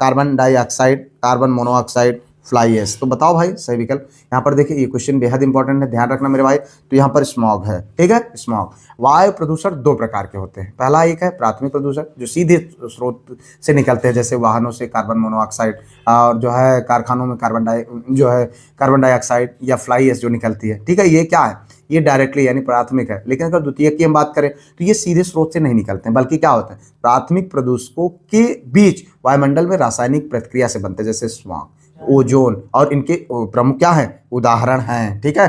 carbon dioxide, carbon monoxide, fly ash. तो बताओ भाई सही विकल्प। यहाँ पर देखिए ये क्वेश्चन बेहद इंपॉर्टेंट है, ध्यान रखना मेरे भाई। तो यहाँ पर स्मॉग है। ठीक है, स्मॉग। वायु प्रदूषण दो प्रकार के होते हैं। पहला एक है प्राथमिक प्रदूषण जो सीधे स्रोत से निकलते हैं, जैसे वाहनों से कार्बन मोनोऑक्साइड, और जो है कारखानों में कार्बन डाइऑक्साइड या फ्लाई एश जो निकलती है। ठीक है, ये क्या है? ये डायरेक्टली यानी प्राथमिक है। लेकिन अगर द्वितीयक की हम बात करें तो ये सीधे स्रोत से नहीं निकलते हैं, बल्कि क्या होता है? प्राथमिक प्रदूषकों के बीच वायुमंडल में रासायनिक प्रतिक्रिया से बनते हैं, जैसे स्मॉग, ओजोन, और इनके प्रमुख क्या है? उदाहरण हैं। ठीक है,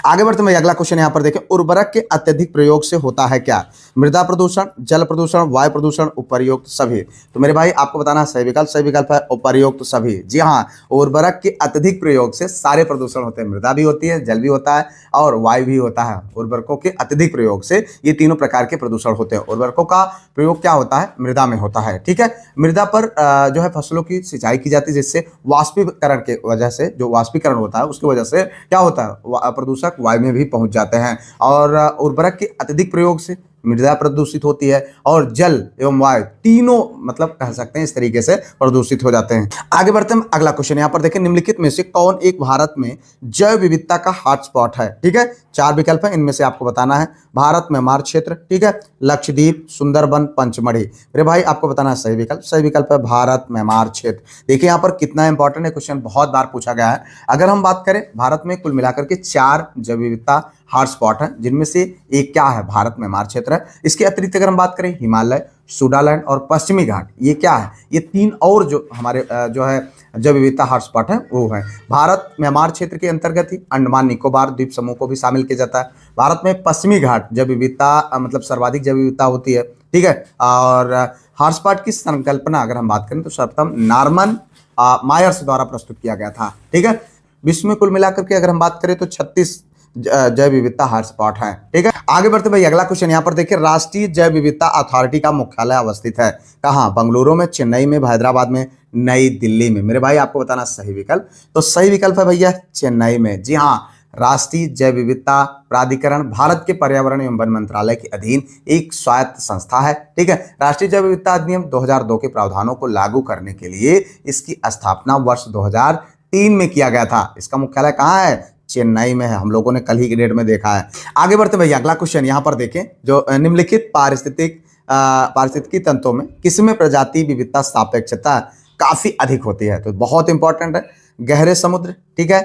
आगे बढ़ते हैं। अगला क्वेश्चन यहाँ पर देखें, उर्वरक के अत्यधिक प्रयोग से होता है क्या? मृदा प्रदूषण, जल प्रदूषण, वायु प्रदूषण, उपर्युक्त सभी। तो मेरे भाई आपको बताना सही विकल्प। सही विकल्प है उपर्युक्त सभी। जी हाँ, उर्वरक के अत्यधिक प्रयोग से सारे प्रदूषण होते हैं। मृदा भी होती है, जल भी होता है और वायु भी होता है। उर्वरकों के अत्यधिक प्रयोग से ये तीनों प्रकार के प्रदूषण होते हैं। उर्वरकों का प्रयोग क्या होता है? मृदा में होता है। ठीक है, मृदा पर जो है फसलों की सिंचाई की जाती है, जिससे वाष्पीकरण के वजह से, जो वाष्पीकरण होता है उसकी वजह से क्या होता है? प्रदूषक वायु में भी पहुंच जाते हैं। और उर्वरक के अत्यधिक प्रयोग से मृदा प्रदूषित होती है और जल एवं वायु तीनों मतलब कह सकते हैं इस तरीके से प्रदूषित हो जाते हैं। आगे बढ़ते हैं। अगला क्वेश्चन यहाँ पर देखें, निम्नलिखित में से कौन एक भारत में जैव विविधता का हॉटस्पॉट है? ठीक है, चार विकल्प है, इनमें से आपको बताना है। भारत म्यांमार क्षेत्र, ठीक है, लक्षद्वीप, सुंदरबन, पंचमढ़ी। मेरे भाई आपको बताना है सही विकल्प। सही विकल्प है भारत म्यांमार क्षेत्र। देखिए यहाँ पर कितना इंपॉर्टेंट है, क्वेश्चन बहुत बार पूछा गया है। अगर हम बात करें, भारत में कुल मिलाकर के 4 जैव विविधता हॉटस्पॉट है, जिनमें से एक क्या है? भारत म्यांमार क्षेत्र है। इसके अतिरिक्त अगर हम बात करें, हिमालय, सुडालैंड और पश्चिमी घाट, ये क्या है? ये 3 और जो हमारे जो है जैव विविधता हॉटस्पॉट है वो है। भारत म्यांमार क्षेत्र के अंतर्गत ही अंडमान निकोबार द्वीप समूह को भी शामिल किया जाता है। भारत में पश्चिमी घाट जैव विविधता मतलब सर्वाधिक जैव विविधता होती है। ठीक है, और हॉटस्पॉट की संकल्पना अगर हम बात करें तो सर्वप्रथम नॉर्मन मायर्स द्वारा प्रस्तुत किया गया था। ठीक है, विश्व में कुल मिलाकर के अगर हम बात करें तो 36 जैव विविधता हॉटस्पॉट है। ठीक है, आगे बढ़ते भाई। अगला क्वेश्चन यहाँ पर देखिए, राष्ट्रीय जैव विविधता अथॉरिटी का मुख्यालय अवस्थित है कहाँ? बेंगलुरु में, चेन्नई में, हैदराबाद में, नई दिल्ली में। मेरे भाई आपको बताना सही विकल्प। तो सही विकल्प है भैया चेन्नई में। जी हाँ, राष्ट्रीय जैव विविधता प्राधिकरण भारत के पर्यावरण एवं वन मंत्रालय के अधीन एक स्वायत्त संस्था है। ठीक है, राष्ट्रीय जैव विविधता अधिनियम 2002 के प्रावधानों को लागू करने के लिए इसकी स्थापना वर्ष 2003 में किया गया था। इसका मुख्यालय कहाँ है? चेन्नई में है। हम लोगों ने कल ही की डेट में देखा है। आगे बढ़ते भैया, अगला क्वेश्चन यहाँ पर देखें, जो निम्नलिखित पारिस्थितिकी तंत्रों में किसमें प्रजाति विविधता सापेक्षता काफी अधिक होती है? तो बहुत इंपॉर्टेंट है। गहरे समुद्र, ठीक है,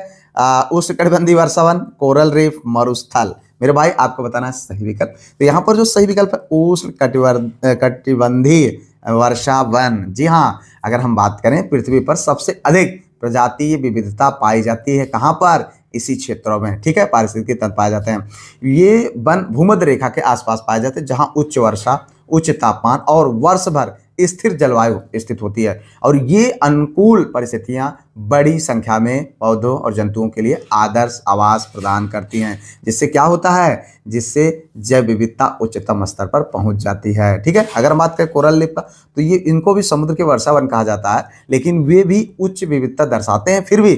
उष्णकटिबंधीय वर्षावन, कोरल रीफ, मरुस्थल। मेरे भाई आपको बताना है सही विकल्प। तो यहाँ पर जो सही विकल्प है उष्णकटिबंधीय वर्षावन। जी हाँ, अगर हम बात करें पृथ्वी पर सबसे अधिक प्रजातीय विविधता पाई जाती है कहाँ पर? इसी क्षेत्रों में। ठीक है, पारिस्थितिकी तंत्र पाए जाते हैं। ये वन भूमध्य रेखा के आसपास पाए जाते हैं, जहां उच्च वर्षा, उच्च तापमान और वर्ष भर स्थिर जलवायु स्थित होती है। और ये अनुकूल परिस्थितियां बड़ी संख्या में पौधों और जंतुओं के लिए आदर्श आवास प्रदान करती हैं, जिससे क्या होता है? जिससे जैव विविधता उच्चतम स्तर पर पहुंच जाती है। ठीक है, अगर हम बात करें कोरल रीफ का, तो ये इनको भी समुद्र के वर्षावन कहा जाता है, लेकिन वे भी उच्च विविधता दर्शाते हैं। फिर भी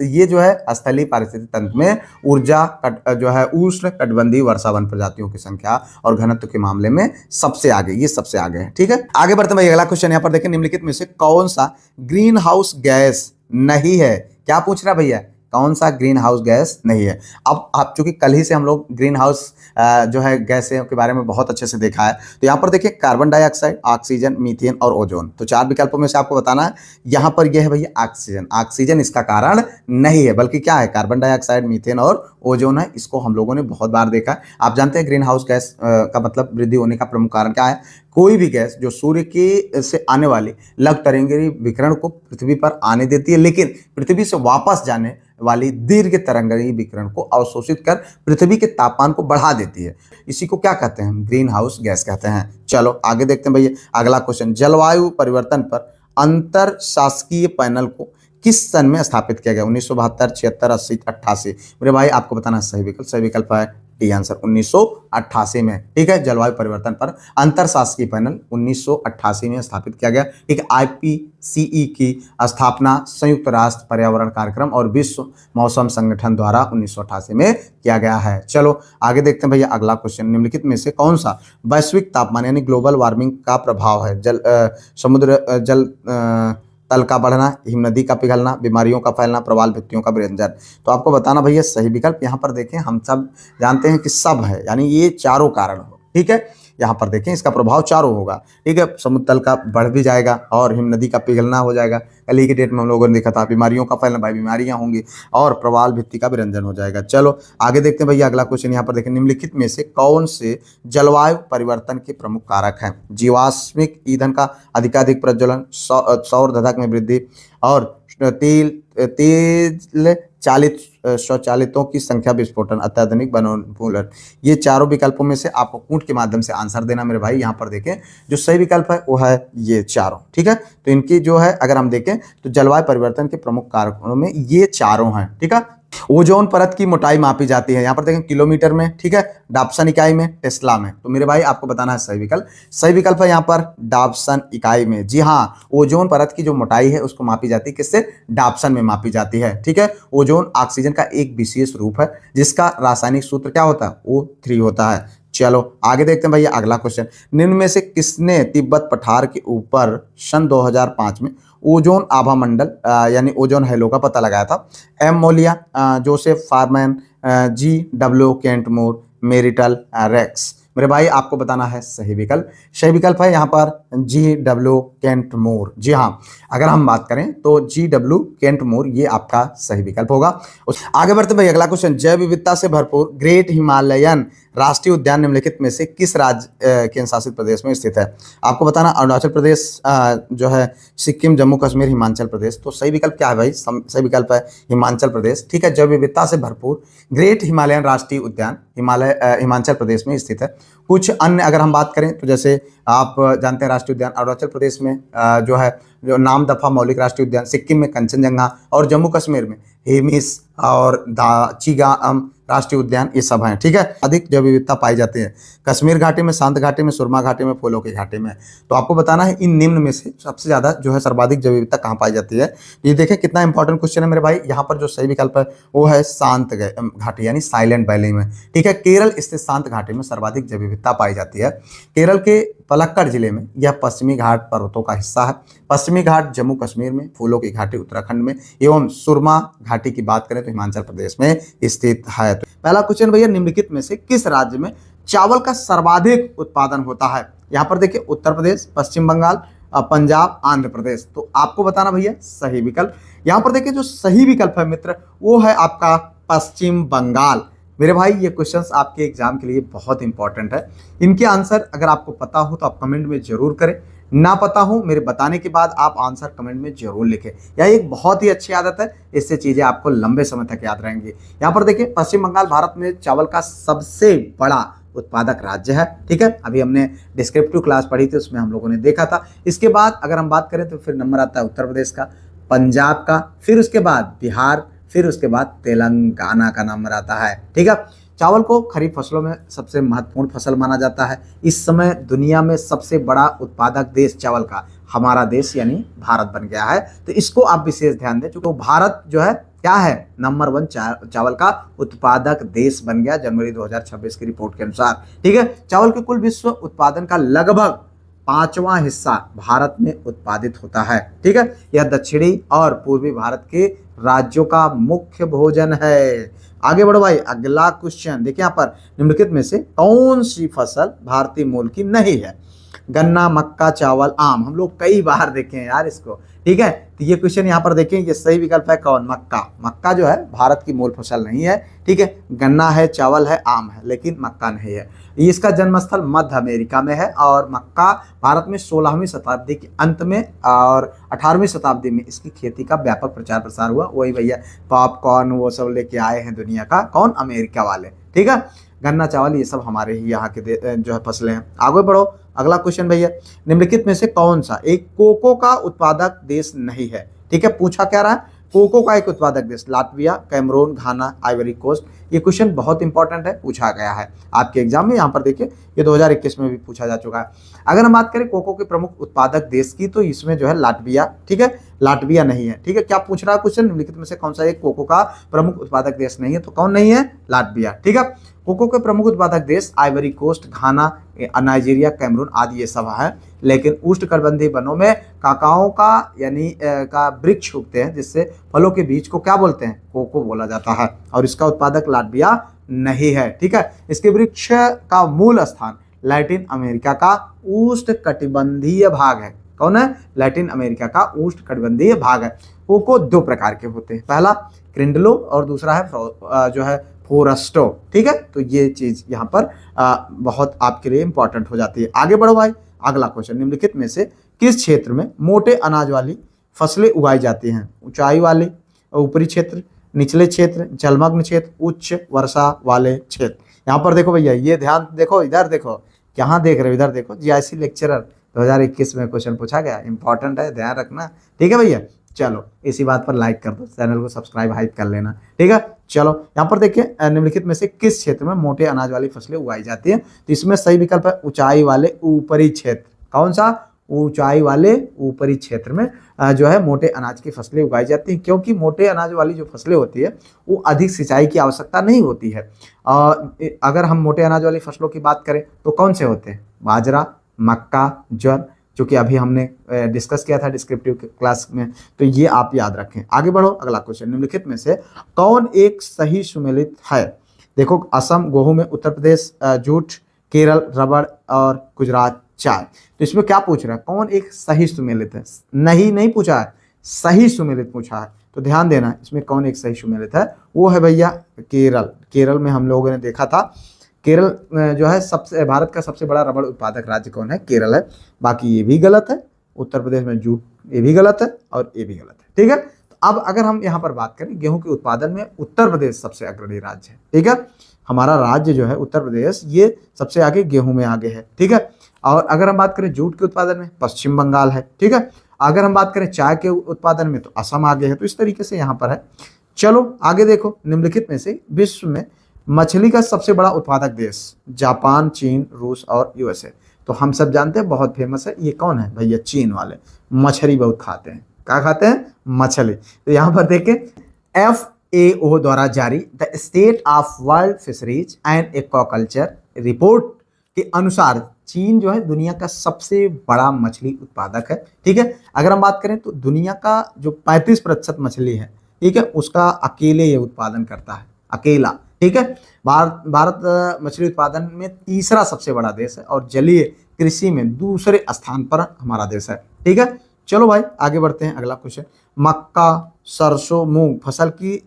ये जो है स्थलीय पारिस्थितिक तंत्र में ऊर्जा जो है उष्ण कटिबंधीय वर्षावन प्रजातियों की संख्या और घनत्व के मामले में सबसे आगे, ये सबसे आगे है। ठीक है, आगे बढ़ते हैं। अगला क्वेश्चन यहाँ पर देखें, निम्नलिखित में से कौन सा ग्रीन हाउस गैस नहीं है? क्या पूछ रहा भैया? कौन सा ग्रीन हाउस गैस नहीं है? अब आप चूंकि कल ही से हम लोग ग्रीन हाउस जो है गैसें के बारे में बहुत अच्छे से देखा है, तो यहाँ पर देखिए कार्बन डाइऑक्साइड, ऑक्सीजन, मीथेन और ओजोन। तो 4 विकल्पों में से आपको बताना है। यहाँ पर यह है भैया ऑक्सीजन। ऑक्सीजन इसका कारण नहीं है, बल्कि क्या है? कार्बन डाइऑक्साइड, मीथेन और ओजोन है। इसको हम लोगों ने बहुत बार देखा है। आप जानते हैं ग्रीन हाउस गैस का मतलब वृद्धि होने का प्रमुख कारण क्या है? कोई भी गैस जो सूर्य के से आने वाली लघु तरंगें विकिरण को पृथ्वी पर आने देती है, लेकिन पृथ्वी से वापस जाने वाली दीर्घ तरंगें विकिरण को अवशोषित कर पृथ्वी के तापमान को बढ़ा देती है। इसी को क्या कहते हैं? ग्रीन हाउस गैस कहते हैं। चलो आगे देखते हैं भैया, अगला क्वेश्चन, जलवायु परिवर्तन पर अंतर शासकीय पैनल को किस सन में स्थापित किया गया? 1972, 76, 80, 88। मेरे भाई आपको बताना सही विकल्प। सही विकल्प है डी आंसर 1988 में। ठीक है, जलवायु परिवर्तन पर अंतर शासकीय पैनल 1988 में स्थापित किया गया। ठीक है, IPCE की स्थापना संयुक्त राष्ट्र पर्यावरण कार्यक्रम और विश्व मौसम संगठन द्वारा 1988 में किया गया है। चलो आगे देखते हैं भैया, अगला क्वेश्चन, निम्नलिखित में से कौन सा वैश्विक तापमान यानी ग्लोबल वार्मिंग का प्रभाव है? समुद्र जल तल का बढ़ना, हिमनदी का पिघलना, बीमारियों का फैलना, प्रवाल भित्तियों का विरंजन। तो आपको बताना भैया सही विकल्प। यहाँ पर देखें, हम सब जानते हैं कि सब है, यानी ये चारों कारण हो। ठीक है, यहाँ पर देखें इसका प्रभाव चारों होगा। ठीक है, समुद्र तल का बढ़ भी जाएगा और हिमनदी का पिघलना हो जाएगा। कल ही की डेट में हम लोगों ने देखा था। बीमारियों का फैलना, भाई बीमारियां होंगी, और प्रवाल भित्ति का विरंजन हो जाएगा। चलो आगे देखते हैं भैया, अगला क्वेश्चन यहाँ पर देखें, निम्नलिखित में से कौन से जलवायु परिवर्तन के प्रमुख कारक हैं? जीवाश्मिक ईंधन का अधिकाधिक प्रज्वलन, सौर धधक में वृद्धि और तेल चालित स्वचालितों की संख्या विस्फोटन, अत्याधुनिक वनोन्मूलन। ये चारों विकल्पों में से आपको कूट के माध्यम से आंसर देना मेरे भाई। यहाँ पर देखें जो सही विकल्प है वो है ये चारों। ठीक है, तो इनकी जो है अगर हम देखें तो जलवायु परिवर्तन के प्रमुख कारकों में ये चारों हैं। ठीक है, ओजोन परत की मोटाई मापी जाती है, यहाँ पर देखें किलोमीटर में। ठीक है, डाप्सन इकाई में, टेस्ला में। तो मेरे भाई आपको बताना है सही विकल्प। सही विकल्प है यहाँ पर डाप्सन इकाई में। जी हाँ, ओजोन परत की जो मोटाई है उसको मापी जाती है किससे? डाप्सन में मापी जाती है। ठीक है, ओजोन ऑक्सीजन का एक विशेष रूप है जिसका रासायनिक सूत्र क्या होता है? O3 होता है। चलो आगे देखते हैं भैया, अगला क्वेश्चन, निम्न में से किसने तिब्बत पठार के ऊपर सन 2005 में ओजोन आभा मंडल यानी ओजोन हेलो का पता लगाया था? M Molina, Joseph Farman, GW Kent Moore, मेरिटल रेक्स। मेरे भाई आपको बताना है सही विकल्प। सही विकल्प है यहाँ पर GW केंटमूर। जी हाँ, अगर हम बात करें तो GW केंटमूर ये आपका सही विकल्प होगा। आगे बढ़ते भाई, अगला क्वेश्चन, जैव विविधता से भरपूर ग्रेट हिमालयन राष्ट्रीय उद्यान निम्नलिखित में से किस राज्य केंद्र शासित प्रदेश में स्थित है? आपको बताना अरुणाचल प्रदेश, जो है सिक्किम, जम्मू कश्मीर, हिमाचल प्रदेश। तो सही विकल्प क्या है भाई? सही विकल्प है हिमाचल प्रदेश। ठीक है, जैव विविधता से भरपूर ग्रेट हिमालयन राष्ट्रीय उद्यान हिमाचल प्रदेश में स्थित है। कुछ अन्य अगर हम बात करें तो जैसे आप जानते हैं राष्ट्रीय उद्यान अरुणाचल प्रदेश में जो है जो नामदफा मौलिक राष्ट्रीय उद्यान, सिक्किम में कंचनजंगा और जम्मू कश्मीर में हेमिस और दाचिगाम राष्ट्रीय उद्यान ये सब हैं, ठीक है। अधिक जैव विविधता पाई जाती है कश्मीर घाटी में, शांत घाटी में, सुरमा घाटी में, फूलों की घाटी में। तो आपको बताना है इन निम्न में से सबसे ज्यादा जो है सर्वाधिक जैव विविधता कहाँ पाई जाती है। ये देखें कितना इंपॉर्टेंट क्वेश्चन है मेरे भाई। यहाँ पर जो सही विकल्प है वो है शांत घाटी यानी साइलेंट वैली में, ठीक है। केरल स्थित शांत घाटी में सर्वाधिक जैव विविधता पाई जाती है। केरल के पलक्कड़ जिले में यह पश्चिमी घाट पर्वतों का हिस्सा है। पश्चिमी घाट जम्मू कश्मीर में, फूलों की घाटी उत्तराखंड में एवं सुरमा घाटी की बात करें तो हिमाचल प्रदेश में स्थित है। तो पहला क्वेश्चन भैया, निम्नलिखित में से किस राज्य में चावल का सर्वाधिक उत्पादन होता है। यहाँ पर देखिए उत्तर प्रदेश, पश्चिम बंगाल, पंजाब, आंध्र प्रदेश। तो आपको बताना भैया सही विकल्प। यहाँ पर देखिए जो सही विकल्प है मित्र वो है आपका पश्चिम बंगाल। मेरे भाई ये क्वेश्चंस आपके एग्जाम के लिए बहुत इंपॉर्टेंट है। इनके आंसर अगर आपको पता हो तो आप कमेंट में जरूर करें, ना पता हो मेरे बताने के बाद आप आंसर कमेंट में जरूर लिखें। यह एक बहुत ही अच्छी आदत है, इससे चीजें आपको लंबे समय तक याद रहेंगी। यहाँ पर देखिए पश्चिम बंगाल भारत में चावल का सबसे बड़ा उत्पादक राज्य है, ठीक है। अभी हमने डिस्क्रिप्टिव क्लास पढ़ी थी उसमें हम लोगों ने देखा था। इसके बाद अगर हम बात करें तो फिर नंबर आता है उत्तर प्रदेश का, पंजाब का, फिर उसके बाद बिहार, फिर उसके बाद तेलंगाना का नंबर आता है, ठीक है। चावल को खरीफ फसलों में सबसे महत्वपूर्ण फसल माना जाता है। इस समय दुनिया में सबसे बड़ा उत्पादक देश चावल का हमारा देश यानी भारत बन गया है। तो इसको आप विशेष ध्यान दें, क्योंकि भारत जो है क्या है नंबर 1 चावल का उत्पादक देश बन गया जनवरी 2026 की रिपोर्ट के अनुसार, ठीक है। चावल के कुल विश्व उत्पादन का लगभग 5वां हिस्सा भारत में उत्पादित होता है, ठीक है। यह दक्षिणी और पूर्वी भारत के राज्यों का मुख्य भोजन है। आगे बढ़ो भाई, अगला क्वेश्चन देखिए यहाँ पर, निम्नलिखित में से कौन सी फसल भारतीय मूल की नहीं है। गन्ना, मक्का, चावल, आम। हम लोग कई बार देखे हैं यार इसको, ठीक है। तो ये क्वेश्चन यहाँ पर देखें, ये सही विकल्प है कौन, मक्का। मक्का जो है भारत की मूल फसल नहीं है, ठीक है। गन्ना है, चावल है, आम है, लेकिन मक्का नहीं है। इसका जन्मस्थल मध्य अमेरिका में है और मक्का भारत में 16वीं शताब्दी के अंत में और 18वीं शताब्दी में इसकी खेती का व्यापक प्रचार प्रसार हुआ। वही भैया पॉपकॉर्न वो सब लेके आए हैं दुनिया का, कौन, अमेरिका वाले, ठीक है। गन्ना, चावल ये सब हमारे ही यहाँ के जो है फसलें हैं। आगे बढ़ो, अगला क्वेश्चन भैया, निम्नलिखित में से कौन सा एक कोको का उत्पादक देश नहीं है, ठीक है। पूछा क्या रहा है, कोको का एक उत्पादक देश, लाटविया, कैमरून, घाना, आइवरी कोस्ट। ये क्वेश्चन बहुत इंपॉर्टेंट है, पूछा गया है आपके एग्जाम में। यहाँ पर देखिए ये 2021 में भी पूछा जा चुका है। अगर हम बात करें कोको के प्रमुख उत्पादक देश की तो इसमें जो है लाटविया, ठीक है, लाटविया नहीं है, ठीक है। क्या पूछ रहा है क्वेश्चन, निम्नलिखित में से कौन सा एक कोको का प्रमुख उत्पादक देश नहीं है, तो कौन नहीं है, लाटविया, ठीक है। कोको के प्रमुख उत्पादक देश आइवरी कोस्ट, घाना, नाइजीरिया, कैमरून आदि ये सब है। लेकिन उष्णकटिबंधीय वनों में काकाओ का यानी का वृक्ष उगते हैं, जिससे फलों के बीज को क्या बोलते हैं, कोको बोला जाता है। और इसका उत्पादक लाटविया नहीं है, ठीक है। इसके वृक्ष का मूल स्थान लैटिन अमेरिका का उष्णकटिबंधीय भाग है। कौन है, लैटिन अमेरिका का उष्णकटिबंधीय भाग है। कोको 2 प्रकार के होते हैं, पहला क्रिंडलो और दूसरा है जो है फोरस्टो, ठीक है। तो ये चीज यहाँ पर बहुत आपके लिए इंपॉर्टेंट हो जाती है। आगे बढ़ो भाई, अगला क्वेश्चन, निम्नलिखित में से किस क्षेत्र में मोटे अनाज वाली फसलें उगाई जाती हैं। ऊंचाई वाले, ऊपरी क्षेत्र, निचले क्षेत्र, जलमग्न क्षेत्र, उच्च वर्षा वाले क्षेत्र। यहाँ पर देखो भैया, ये ध्यान देखो, इधर देखो, कहाँ देख रहे हो, इधर देखो। जीआईसी लेक्चरर 2021 में क्वेश्चन पूछा गया, इंपॉर्टेंट है, ध्यान रखना, ठीक है भैया। चलो इसी बात पर लाइक कर दो, चैनल को सब्सक्राइब हाइप कर लेना, ठीक है। चलो यहाँ पर देखिए, निम्नलिखित में से किस क्षेत्र में मोटे अनाज वाली फसलें उगाई जाती हैं, तो इसमें सही विकल्प है ऊंचाई वाले ऊपरी क्षेत्र। कौन सा, ऊंचाई वाले ऊपरी क्षेत्र में जो है मोटे अनाज की फसलें उगाई जाती हैं, क्योंकि मोटे अनाज वाली जो फसलें होती है वो अधिक सिंचाई की आवश्यकता नहीं होती है। अगर हम मोटे अनाज वाली फसलों की बात करें तो कौन से होते हैं, बाजरा, मक्का, ज्वार, जो कि अभी हमने डिस्कस किया था डिस्क्रिप्टिव क्लास में, तो ये आप याद रखें। आगे बढ़ो, अगला क्वेश्चन, निम्नलिखित में से कौन एक सही सुमेलित है। देखो, असम गेहूं में, उत्तर प्रदेश जूट, केरल रबड़ और गुजरात चाय। तो इसमें क्या पूछ रहा है, कौन एक सही सुमेलित है, नहीं पूछा है, सही सुमेलित पूछा है। तो ध्यान देना, इसमें कौन एक सही सुमेलित है, वो है भैया केरल। केरल में हम लोगों ने देखा था, केरल जो है सबसे भारत का सबसे बड़ा रबड़ उत्पादक राज्य कौन है, केरल है। बाकी ये भी गलत है, उत्तर प्रदेश में जूट, ये भी गलत है और ये भी गलत है, ठीक है। तो अब अगर हम यहाँ पर बात करें गेहूं के उत्पादन में, उत्तर प्रदेश सबसे अग्रणी राज्य है, ठीक है। हमारा राज्य जो है उत्तर प्रदेश, ये सबसे आगे गेहूं में आगे है, ठीक है। और अगर हम बात करें जूट के उत्पादन में, पश्चिम बंगाल है, ठीक है। अगर हम बात करें चाय के उत्पादन में तो असम आगे है। तो इस तरीके से यहाँ पर है। चलो आगे देखो, निम्नलिखित में से विश्व में मछली का सबसे बड़ा उत्पादक देश जापान, चीन, रूस और यूएसए। तो हम सब जानते हैं बहुत फेमस है, ये कौन है भैया, चीन वाले मछली बहुत खाते हैं। क्या खाते हैं, मछली। तो यहाँ पर देखें FAO द्वारा जारी the state of world fisheries and aquaculture report के अनुसार चीन जो है दुनिया का सबसे बड़ा मछली उत्पादक है। ठीक है, अगर हम बात करें तो दुनिया का जो 35% मछली है, ठीक है, उसका अकेले ये उत्पादन करता है, अकेला। ठीक है, भारत मछली उत्पादन में तीसरा सबसे बड़ा देश है और जलीय कृषि में दूसरे स्थान पर हमारा देश है। ठीक है, चलो भाई आगे बढ़ते हैं। अगला क्वेश्चन, मक्का, सरसों, मूंग फसल की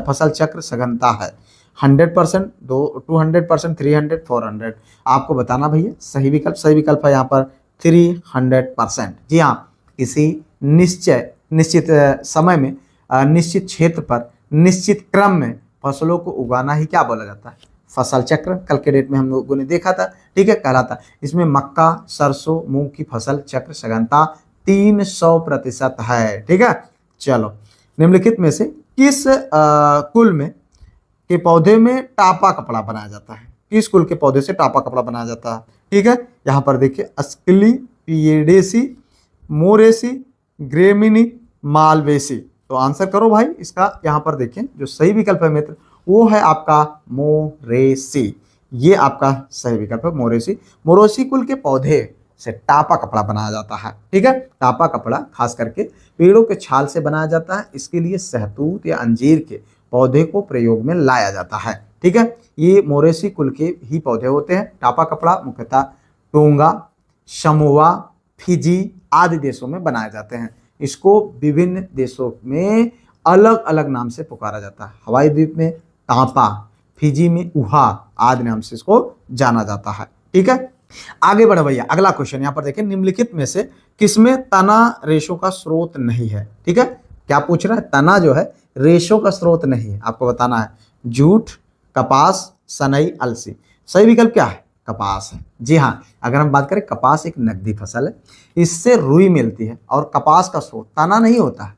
फसल चक्र सघनता है 100%, 200%, 300, 400। आपको बताना भैया सही विकल्प है यहाँ पर 300%। जी हाँ, किसी निश्चित समय में निश्चित क्षेत्र पर निश्चित क्रम में फसलों को उगाना ही क्या बोला जाता है, फसल चक्र। कल के डेट में हम लोगों ने देखा था, ठीक है, कहलाता। इसमें मक्का, सरसों, मूंग की फसल चक्र सघनता 300% है। ठीक है, चलो निम्नलिखित में से किस कुल में के पौधे में टापा कपड़ा बनाया जाता है, किस कुल के पौधे से टापा कपड़ा बनाया जाता है। ठीक है, यहाँ पर देखिए अस्क्लेपिएडेसी, मोरेसी, ग्रेमिनी, मालवेसी। तो आंसर करो भाई इसका। यहाँ पर देखें जो सही विकल्प है मित्र वो है आपका मोरेसी। ये आपका सही विकल्प है मोरेसी। मोरेसी कुल के पौधे से टापा कपड़ा बनाया जाता है। ठीक है, टापा कपड़ा खास करके पेड़ों के छाल से बनाया जाता है। इसके लिए सहतूत या अंजीर के पौधे को प्रयोग में लाया जाता है। ठीक है, ये मोरेसी कुल के ही पौधे होते हैं। टापा कपड़ा मुख्यतः टोंगा, समोआ, फिजी आदि देशों में बनाए जाते हैं। इसको विभिन्न देशों में अलग अलग नाम से पुकारा जाता है। हवाई द्वीप में टापा, फिजी में उहा आदि नाम से इसको जाना जाता है। ठीक है, आगे बढ़ो भैया। अगला क्वेश्चन यहाँ पर देखें, निम्नलिखित में से किसमें तना रेशों का स्रोत नहीं है। ठीक है, क्या पूछ रहा है, तना जो है रेशों का स्रोत नहीं है, आपको बताना है। जूट, कपास, सनई, अलसी। सही विकल्प क्या है, कपास है। जी हाँ, अगर हम बात करें कपास एक नकदी फसल है, इससे रुई मिलती है और कपास का स्रोत तना नहीं होता है,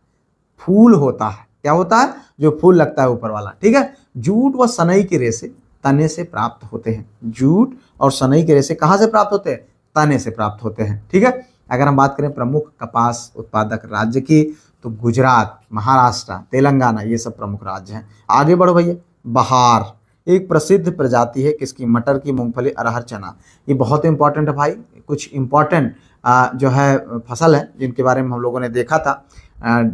फूल होता है। क्या होता है, जो फूल लगता है ऊपर वाला। ठीक है, जूट व सनई के रेशे तने से प्राप्त होते हैं। जूट और सनई के रेशे कहाँ से प्राप्त होते हैं, तने से प्राप्त होते हैं। ठीक है, अगर हम बात करें प्रमुख कपास उत्पादक राज्य की तो गुजरात, महाराष्ट्र, तेलंगाना ये सब प्रमुख राज्य हैं। आगे बढ़ो भैया। बहार एक प्रसिद्ध प्रजाति है किसकी, मटर की, मूंगफली, अरहर, चना। ये बहुत इंपॉर्टेंट है भाई। कुछ इंपॉर्टेंट जो है फसल है जिनके बारे में हम लोगों ने देखा था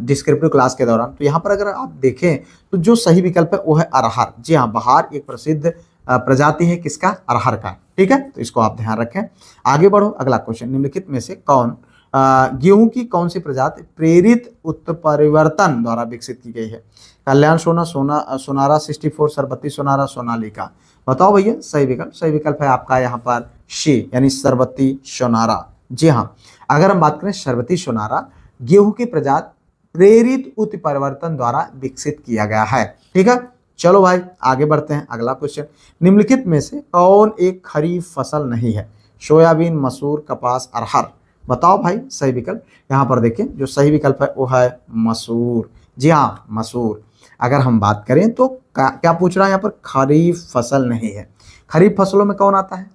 डिस्क्रिप्टिव क्लास के दौरान। तो यहाँ पर अगर आप देखें तो जो सही विकल्प है वो है अरहर। जी हाँ, बहार एक प्रसिद्ध प्रजाति है किसका, अरहर का। ठीक है, तो इसको आप ध्यान रखें। आगे बढ़ो। अगला क्वेश्चन, निम्नलिखित में से कौन गेहूं की कौन सी प्रजाति प्रेरित उत्परिवर्तन द्वारा विकसित की गई है। कल्याण सोना, सोनारा 64, सरबत्ती सोनारा, सोनालिका। बताओ भैया सही विकल्प है आपका यहाँ पर शी यानी सरबत्ती सोनारा। जी हाँ, अगर हम बात करें सरबत्ती सोनारा गेहूं की प्रजाति प्रेरित उत्परिवर्तन द्वारा विकसित किया गया है। ठीक है, चलो भाई आगे बढ़ते हैं। अगला क्वेश्चन, निम्नलिखित में से कौन एक खरीफ फसल नहीं है। सोयाबीन, मसूर, कपास, अरहर। बताओ भाई सही विकल्प। यहाँ पर देखें जो सही विकल्प है वो है मसूर। जी हाँ, मसूर। अगर हम बात करें तो क्या पूछ रहा है यहाँ पर, खरीफ फसल नहीं है। खरीफ फसलों में कौन आता है,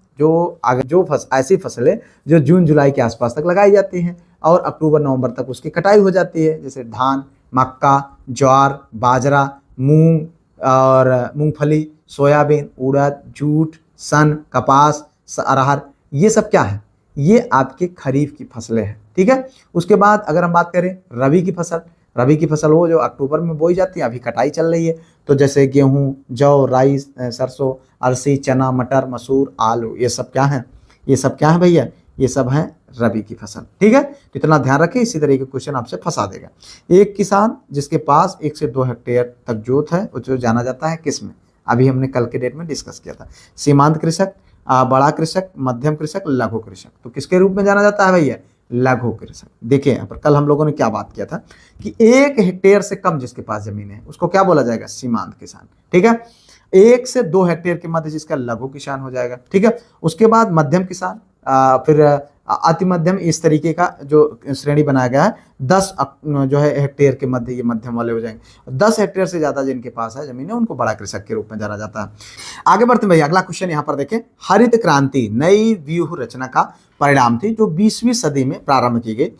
ऐसी फसलें जो जून जुलाई के आसपास तक लगाई जाती हैं और अक्टूबर नवंबर तक उसकी कटाई हो जाती है, जैसे धान, मक्का, ज्वार, बाजरा, मूंग और मूंगफली, सोयाबीन, उड़द, जूट, सन, कपास, अरहर। ये सब क्या है, ये आपके खरीफ की फसलें हैं। ठीक है, उसके बाद अगर हम बात करें रबी की फसल वो जो अक्टूबर में बोई जाती है, अभी कटाई चल रही है। तो जैसे गेहूं, जौ, राई, सरसों, अलसी, चना, मटर, मसूर, आलू, ये सब क्या है भैया, ये सब हैं रबी की फसल। ठीक है, तो इतना ध्यान रखें, इसी तरह के क्वेश्चन आपसे फंसा देगा। एक किसान जिसके पास 1 से 2 हेक्टेयर तक जोत है उसको जाना जाता है किस में, अभी हमने कल के डेट में डिस्कस किया था। सीमांत कृषक, बड़ा कृषक, मध्यम कृषक, लघु कृषक। तो किसके रूप में जाना जाता है भैया, लघु कृषक। देखिए यहाँ पर कल हम लोगों ने क्या बात किया था कि 1 हेक्टेयर से कम जिसके पास जमीन है उसको क्या बोला जाएगा, सीमांत किसान। ठीक है, 1 से 2 हेक्टेयर के मध्य जिसका लघु किसान हो जाएगा। ठीक है, उसके बाद मध्यम किसान, फिर अति मध्यम, इस तरीके का जो श्रेणी बनाया गया है। 10 जो है हेक्टेयर के मध्य ये मध्यम वाले हो जाएंगे। 10 हेक्टेयर से ज्यादा जिनके पास है जमीन है उनको बड़ा कृषक के रूप में जाना जाता है। आगे बढ़ते हैं भैया, अगला क्वेश्चन यहाँ पर देखें। हरित क्रांति नई व्यूह रचना का परिणाम थी जो 20वीं सदी में प्रारंभ की गई।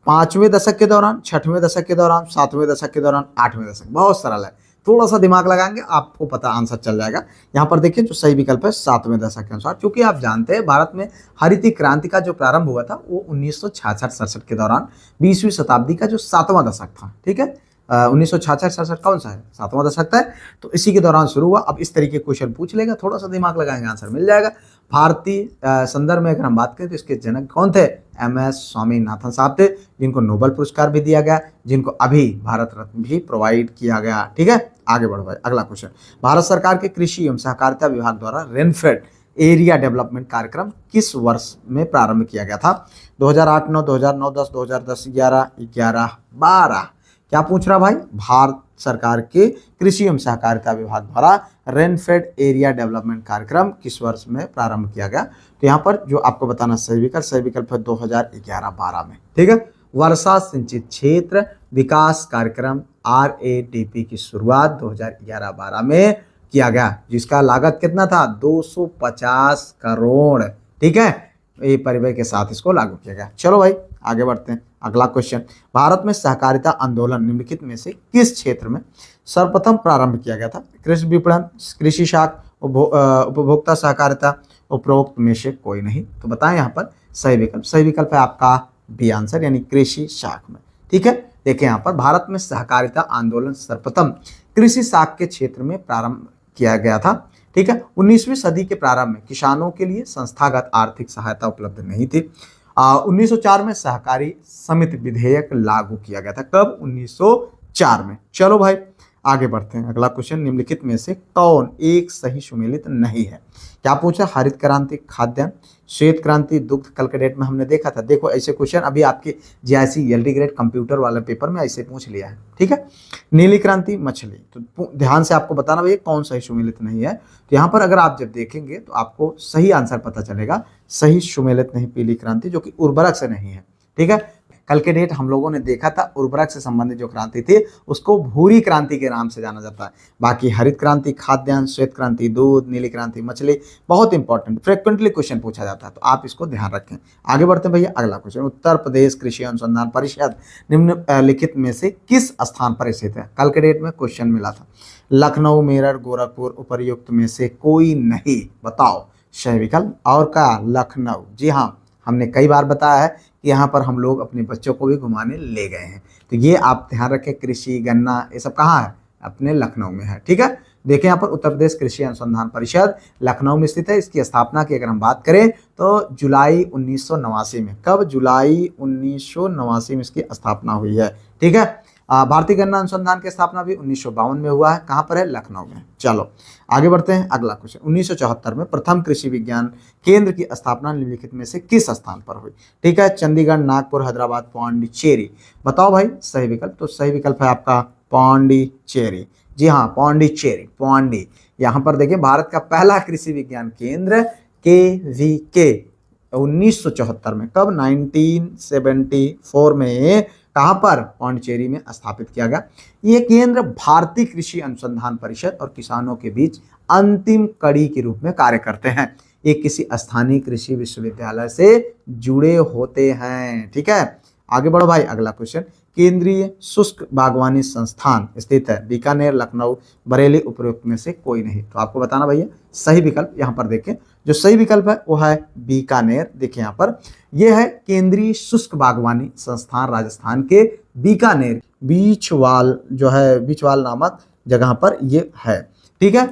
5वें दशक के दौरान, 6वें दशक के दौरान, 7वें दशक के दौरान, 8वें दशक। बहुत सरल है, थोड़ा सा दिमाग लगाएंगे आपको पता आंसर चल जाएगा। यहाँ पर देखिए जो सही विकल्प है 7वें दशक के अनुसार। क्योंकि आप जानते हैं भारत में हरित क्रांति का जो प्रारंभ हुआ था वो 1966-67 के दौरान 20वीं शताब्दी का जो 7वां दशक था, ठीक है। 1966-67 कौन सा है, 7वां दशक है, तो इसी के दौरान शुरू हुआ। अब इस तरीके क्वेश्चन पूछ लेगा, थोड़ा सा दिमाग लगाएंगे आंसर मिल जाएगा। भारतीय संदर्भ में अगर हम बात करें तो इसके जनक कौन थे, MS स्वामीनाथन साहब थे, जिनको नोबेल पुरस्कार भी दिया गया, जिनको अभी भारत रत्न भी प्रोवाइड किया गया, ठीक है। आगे बढ़ो भाई, अगला क्वेश्चन। भारत सरकार के कृषि एवं सहकारिता विभाग द्वारा रेनफेड एरिया डेवलपमेंट कार्यक्रम किस वर्ष में प्रारंभ किया गया था? 2008, 9, 2009, 10, 2010, 11, 11, 12। क्या पूछ रहा भाई? भारत सरकार के कृषि एवं सहकारिता विभाग द्वारा रेनफेड एरिया डेवलपमेंट कार्यक्रम किस वर्ष में प्रारंभ किया गया? तो यहाँ पर जो आपको बताना सही विकल्प है 2011-12 में, ठीक है। वर्षा सिंचित क्षेत्र विकास कार्यक्रम RADP की शुरुआत 2011-12 में किया गया, जिसका लागत कितना था? 250 करोड़, ठीक है। ये परिव्यय के साथ इसको लागू किया गया। चलो भाई आगे बढ़ते हैं, अगला क्वेश्चन। भारत में सहकारिता आंदोलन निम्नलिखित में से किस क्षेत्र में सर्वप्रथम प्रारंभ किया गया था? कृषि विपणन, कृषि शाख, उपभोक्ता सहकारिता, उपरोक्त में से कोई नहीं। तो बताएं यहाँ पर सही विकल्प है आपका बी आंसर, यानी कृषि शाख में, ठीक है। देखिए यहाँ पर भारत में सहकारिता आंदोलन सर्वप्रथम कृषि शाख के क्षेत्र में प्रारंभ किया गया था, ठीक है। 19वीं सदी के प्रारंभ में किसानों के लिए संस्थागत आर्थिक सहायता उपलब्ध नहीं थी। 1904 में सहकारी समिति विधेयक लागू किया गया था। कब? 1904 में। चलो भाई आगे बढ़ते हैं, अगला क्वेश्चन। निम्नलिखित में से कौन एक सही सुमेलित नहीं है? क्या पूछा? हरित क्रांति खाद्यान्न, श्वेत क्रांति दुग्ध। कल के डेट में हमने देखा था, देखो ऐसे क्वेश्चन अभी आपके JIC LD ग्रेड कंप्यूटर वाले पेपर में ऐसे पूछ लिया है, ठीक है। नीली क्रांति मछली, तो ध्यान से आपको बताना भैया कौन सही सुमेलित नहीं है। तो यहाँ पर अगर आप जब देखेंगे तो आपको सही आंसर पता चलेगा। सही सुमेलित नहीं पीली क्रांति, जो कि उर्वरक से नहीं है, ठीक है। कल के डेट हम लोगों ने देखा था उर्वरक से संबंधित जो क्रांति थी उसको भूरी क्रांति के नाम से जाना जाता है। बाकी हरित क्रांति खाद्यान्न, श्वेत क्रांति दूध, नीली क्रांति मछली, बहुत इंपॉर्टेंट फ्रिक्वेंटली क्वेश्चन पूछा जाता है, तो आप इसको ध्यान रखें। आगे बढ़ते हैं भैया, अगला क्वेश्चन। उत्तर प्रदेश कृषि अनुसंधान परिषद निम्नलिखित में से किस स्थान पर स्थित है? कल के डेट में क्वेश्चन मिला था। लखनऊ, मेरठ, गोरखपुर, उपर्युक्त में से कोई नहीं। बताओ सही विकल्प। और क्या? लखनऊ। जी हाँ, हमने कई बार बताया है कि यहाँ पर हम लोग अपने बच्चों को भी घुमाने ले गए हैं, तो ये आप ध्यान रखें। कृषि, गन्ना, ये सब कहाँ है? अपने लखनऊ में है, ठीक है। देखिए यहाँ पर उत्तर प्रदेश कृषि अनुसंधान परिषद लखनऊ में स्थित है। इसकी स्थापना की अगर हम बात करें तो जुलाई 1989 में। कब? जुलाई 1989 में इसकी स्थापना हुई है, ठीक है। भारतीय गन्ना अनुसंधान की स्थापना भी 1952 में हुआ है। कहाँ पर है? लखनऊ में। चलो आगे बढ़ते हैं, अगला क्वेश्चन। 1974 में प्रथम कृषि विज्ञान केंद्र की स्थापना निम्नलिखित में से किस स्थान पर हुई? ठीक है, चंडीगढ़, नागपुर, हैदराबाद, पांडिचेरी। बताओ भाई सही विकल्प। तो सही विकल्प है आपका पांडिचेरी। जी हाँ, पांडी। यहाँ पर देखिए भारत का पहला कृषि विज्ञान केंद्र KVK 1974 में। कब? 1974 में। कहाँ पर? पांडिचेरी में स्थापित किया गया। ये केंद्र भारतीय कृषि अनुसंधान परिषद और किसानों के बीच अंतिम कड़ी के रूप में कार्य करते हैं। ये किसी स्थानीय कृषि विश्वविद्यालय से जुड़े होते हैं, ठीक है। आगे बढ़ो भाई, अगला क्वेश्चन। केंद्रीय शुष्क बागवानी संस्थान स्थित है बीकानेर, लखनऊ, बरेली, उपरोक्त में से कोई नहीं। तो आपको बताना भैया सही विकल्प। यहाँ पर देखें जो सही विकल्प है वो है बीकानेर। देखिए यहाँ पर यह है केंद्रीय शुष्क बागवानी संस्थान राजस्थान के बीकानेर बीचवाल जो है बीचवाल नामक जगह पर ये है, ठीक है।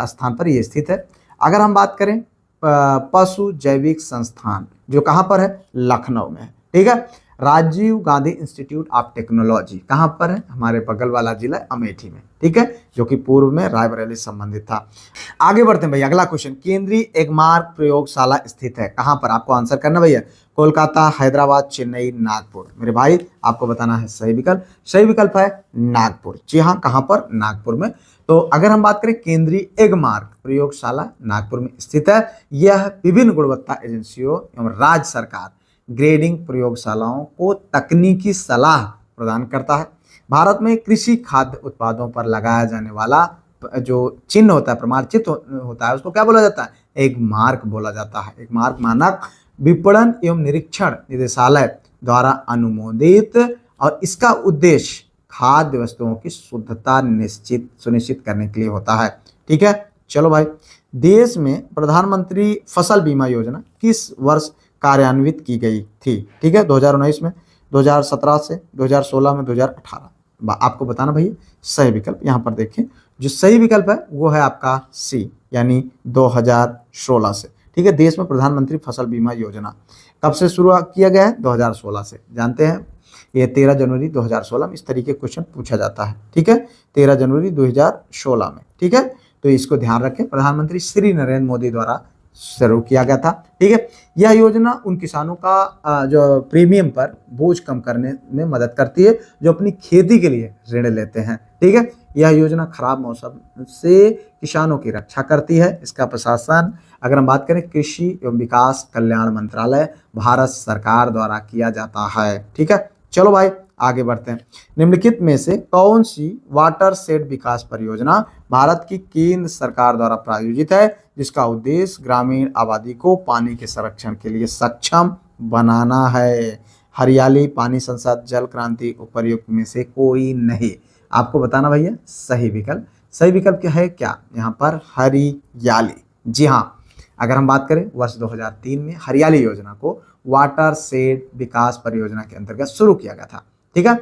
स्थान पर ये स्थित है। अगर हम बात करें पशु जैविक संस्थान जो कहाँ पर है? लखनऊ में है, ठीक है। Rajiv Gandhi institute of technology कहाँ पर है? हमारे बगल वाला जिला अमेठी में, ठीक है, जो कि पूर्व में रायबरेली से संबंधित था। आगे बढ़ते हैं भैया, अगला क्वेश्चन, केंद्रीय एगमार्क प्रयोगशाला स्थित है कहाँ पर? आपको आंसर करना भैया, कोलकाता, हैदराबाद, चेन्नई, नागपुर। मेरे भाई आपको बताना है सही विकल्प। सही विकल्प है नागपुर। जी हाँ, कहाँ पर? नागपुर में। तो अगर हम बात करें केंद्रीय एगमार्क प्रयोगशाला नागपुर में स्थित है। यह विभिन्न गुणवत्ता एजेंसियों एवं राज्य सरकार ग्रेडिंग प्रयोगशालाओं को तकनीकी सलाह प्रदान करता है। भारत में कृषि खाद्य उत्पादों पर लगाया जाने वाला जो चिन्ह होता है, प्रमाण चिन्ह होता है, उसको क्या बोला जाता है? एक मार्क बोला जाता है। एक मार्क मानक विपणन एवं निरीक्षण निदेशालय द्वारा अनुमोदित, और इसका उद्देश्य खाद्य वस्तुओं की शुद्धता सुनिश्चित करने के लिए होता है। ठीक है, चलो भाई, देश में प्रधानमंत्री फसल बीमा योजना किस वर्ष कार्यान्वित की गई थी? ठीक है, 2019 में, 2017 से, 2016 में, 2018। आपको बताना भैया सही विकल्प। यहाँ पर देखें, जो सही विकल्प है वो है आपका सी, यानी 2016 से। ठीक है, देश में प्रधानमंत्री फसल बीमा योजना कब से शुरू किया गया है? 2016 से। जानते हैं, ये 13 जनवरी 2016 में इस तरीके क्वेश्चन पूछा जाता है। ठीक है, 13 जनवरी 2016 में। ठीक है, तो इसको ध्यान रखें, प्रधानमंत्री श्री नरेंद्र मोदी द्वारा शुरू किया गया था। ठीक है, यह योजना उन किसानों का जो प्रीमियम पर बोझ कम करने में मदद करती है जो अपनी खेती के लिए ऋण लेते हैं। ठीक है, यह योजना खराब मौसम से किसानों की रक्षा करती है। इसका प्रशासन अगर हम बात करें कृषि एवं विकास कल्याण मंत्रालय भारत सरकार द्वारा किया जाता है। ठीक है, चलो भाई आगे बढ़ते हैं। निम्नलिखित में से कौन सी वाटर शेड विकास परियोजना भारत की केंद्र सरकार द्वारा प्रायोजित है, जिसका उद्देश्य ग्रामीण आबादी को पानी के संरक्षण के लिए सक्षम बनाना है? हरियाली पानी संसद जल क्रांति उपर्युक्त में से कोई नहीं। आपको बताना भैया सही विकल्प। सही विकल्प क्या है? क्या यहाँ पर हरियाली? जी हाँ, अगर हम बात करें वर्ष 2003 में हरियाली योजना को वाटर शेड विकास परियोजना के अंतर्गत शुरू किया गया था। ठीक है,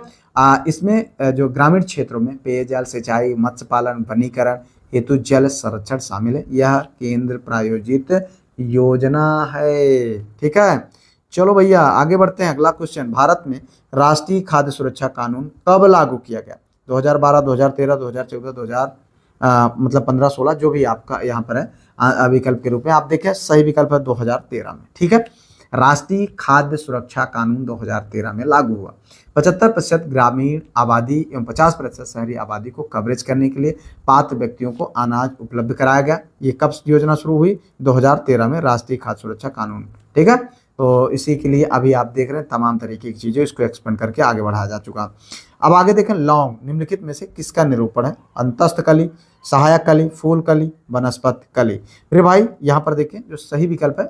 इसमें जो ग्रामीण क्षेत्रों में पेयजल, सिंचाई, मत्स्य पालन, वनीकरण हेतु जल संरक्षण शामिल है। यह केंद्र प्रायोजित योजना है। ठीक है, चलो भैया आगे बढ़ते हैं। अगला क्वेश्चन, भारत में राष्ट्रीय खाद्य सुरक्षा कानून कब लागू किया गया? 2012, 2013, 2014, 15-16, जो भी आपका यहाँ पर है विकल्प के रूप में आप देखें। सही विकल्प है 2013 में। ठीक है, राष्ट्रीय खाद्य सुरक्षा कानून 2013 में लागू हुआ। 75% ग्रामीण आबादी एवं 50% शहरी आबादी को कवरेज करने के लिए पात्र व्यक्तियों को अनाज उपलब्ध कराया गया। ये कब योजना शुरू हुई? 2013 में, राष्ट्रीय खाद्य सुरक्षा कानून। ठीक है, तो इसी के लिए अभी आप देख रहे हैं तमाम तरीके की चीज़ें, इसको एक्सपेंड करके आगे बढ़ाया जा चुका। अब आगे देखें, लौंग निम्नलिखित में से किसका निरूपण है? अंतस्थ कली, सहायक कली, फूल कली, वनस्पति कली। मेरे भाई यहाँ पर देखें, जो सही विकल्प है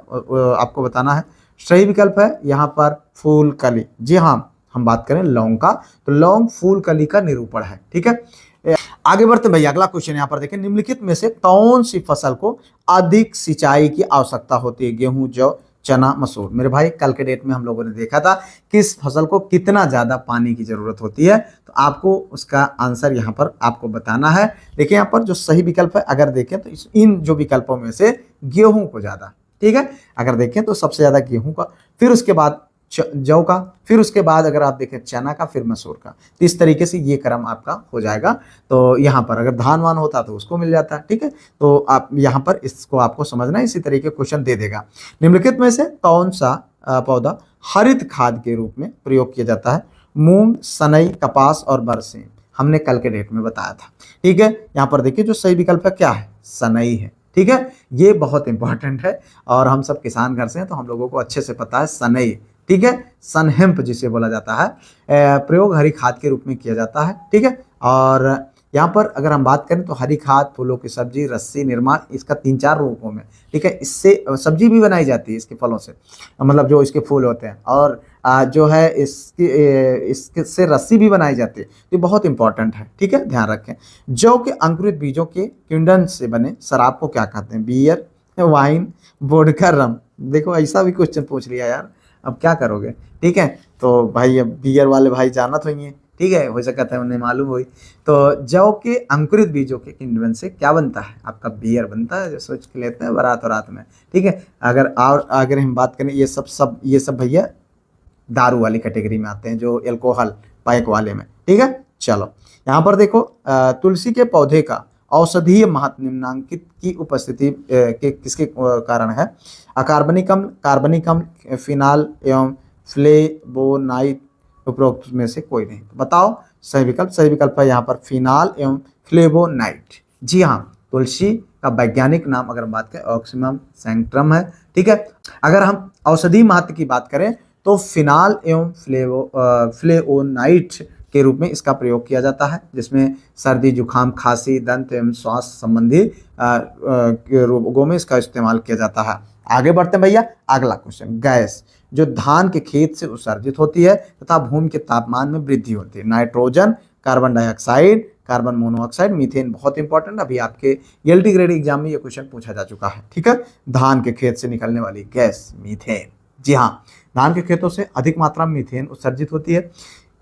आपको बताना है। सही विकल्प है यहाँ पर फूल कली। जी हाँ, हम बात करें लौंग का, तो लौंग फूल कली का निरूपण है। ठीक है, आगे बढ़ते भैया। अगला क्वेश्चन यहाँ पर देखें, निम्नलिखित में से कौन सी फसल को अधिक सिंचाई की आवश्यकता होती है? गेहूं, जौ, चना, मसूर। मेरे भाई कल के डेट में हम लोगों ने देखा था किस फसल को कितना ज्यादा पानी की जरूरत होती है, तो आपको उसका आंसर यहाँ पर आपको बताना है। देखिए यहाँ पर जो सही विकल्प है, अगर देखें तो इन जो विकल्पों में से गेहूं को ज्यादा। ठीक है, अगर देखें तो सबसे ज्यादा गेहूं का, फिर उसके बाद जौ का, फिर उसके बाद अगर आप देखें चना का, फिर मसूर का। तो इस तरीके से ये क्रम आपका हो जाएगा। तो यहाँ पर अगर धान वान होता तो उसको मिल जाता है। ठीक है, तो आप यहाँ पर इसको आपको समझना है, इसी तरीके क्वेश्चन दे देगा। निम्नलिखित में से कौन सा पौधा हरित खाद के रूप में प्रयोग किया जाता है? मूंग, सनई, कपास और बरसीम। हमने कल के डेट में बताया था। ठीक है, यहाँ पर देखिए जो सही विकल्प है क्या है? सनई है। ठीक है, ये बहुत इंपॉर्टेंट है और हम सब किसान घर से हैं तो हम लोगों को अच्छे से पता है सनई। ठीक है, सनहेम्प जिसे बोला जाता है, प्रयोग हरी खाद के रूप में किया जाता है। ठीक है, और यहाँ पर अगर हम बात करें तो हरी खाद, फूलों की सब्जी, रस्सी निर्माण, इसका 3-4 रूपों में। ठीक है, इससे सब्जी भी बनाई जाती है इसके फलों से, मतलब जो इसके फूल होते हैं, और जो है इससे रस्सी भी बनाई जाती है। तो बहुत इंपॉर्टेंट है। ठीक है, ध्यान रखें। जौ के अंकुरित बीजों के किंडन से बने शराब को क्या कहते हैं? बियर, वाइन, वोडका, रम। देखो ऐसा भी क्वेश्चन पूछ लिया यार, अब क्या करोगे? ठीक है, तो भाई अब बियर वाले भाई जानत होंगे। ठीक है, हो सकता है उन्हें मालूम हुई। तो जौ के अंकुरित बीजों के किण्वन से क्या बनता है? आपका बियर बनता है, जो सोच के लेते हैं बारात में। ठीक है, अगर हम बात करें ये सब भैया दारू वाली कैटेगरी में आते हैं, जो अल्कोहल पैक वाले में। ठीक है, चलो यहाँ पर देखो तुलसी के पौधे का औषधीय महत्व निम्नांकित की उपस्थिति के किसके कारण है? अकार्बनिक अम्ल, कार्बनिक अम्ल, फिनाल एवं फ्लेवोनाइड, उपरोक्त में से कोई नहीं। तो बताओ सही विकल्प। सही विकल्प है यहाँ पर फिनाल एवं फ्लेवोनाइड। जी हाँ, तुलसी का वैज्ञानिक नाम अगर हम बात करें ऑक्सिमम सैंक्ट्रम है। ठीक है, अगर हम औषधि महत्व की बात करें तो फिनाल एवं फ्लेवोनाइड के रूप में इसका प्रयोग किया जाता है, जिसमें सर्दी, जुखाम, खांसी, दंत एवं श्वास संबंधी रोगों में इसका इस्तेमाल किया जाता है। आगे बढ़ते हैं भैया, अगला क्वेश्चन। गैस जो धान के खेत से उत्सर्जित होती है तथा भूमि के तापमान में वृद्धि होती है। Nitrogen, carbon dioxide, carbon monoxide, methane. बहुत इंपॉर्टेंट, अभी आपके एलटी ग्रेड एग्जाम में ये क्वेश्चन पूछा जा चुका है। ठीक है, धान के खेत से निकलने वाली गैस मीथेन। जी हाँ, धान के खेतों से अधिक मात्रा में मीथेन उत्सर्जित होती है।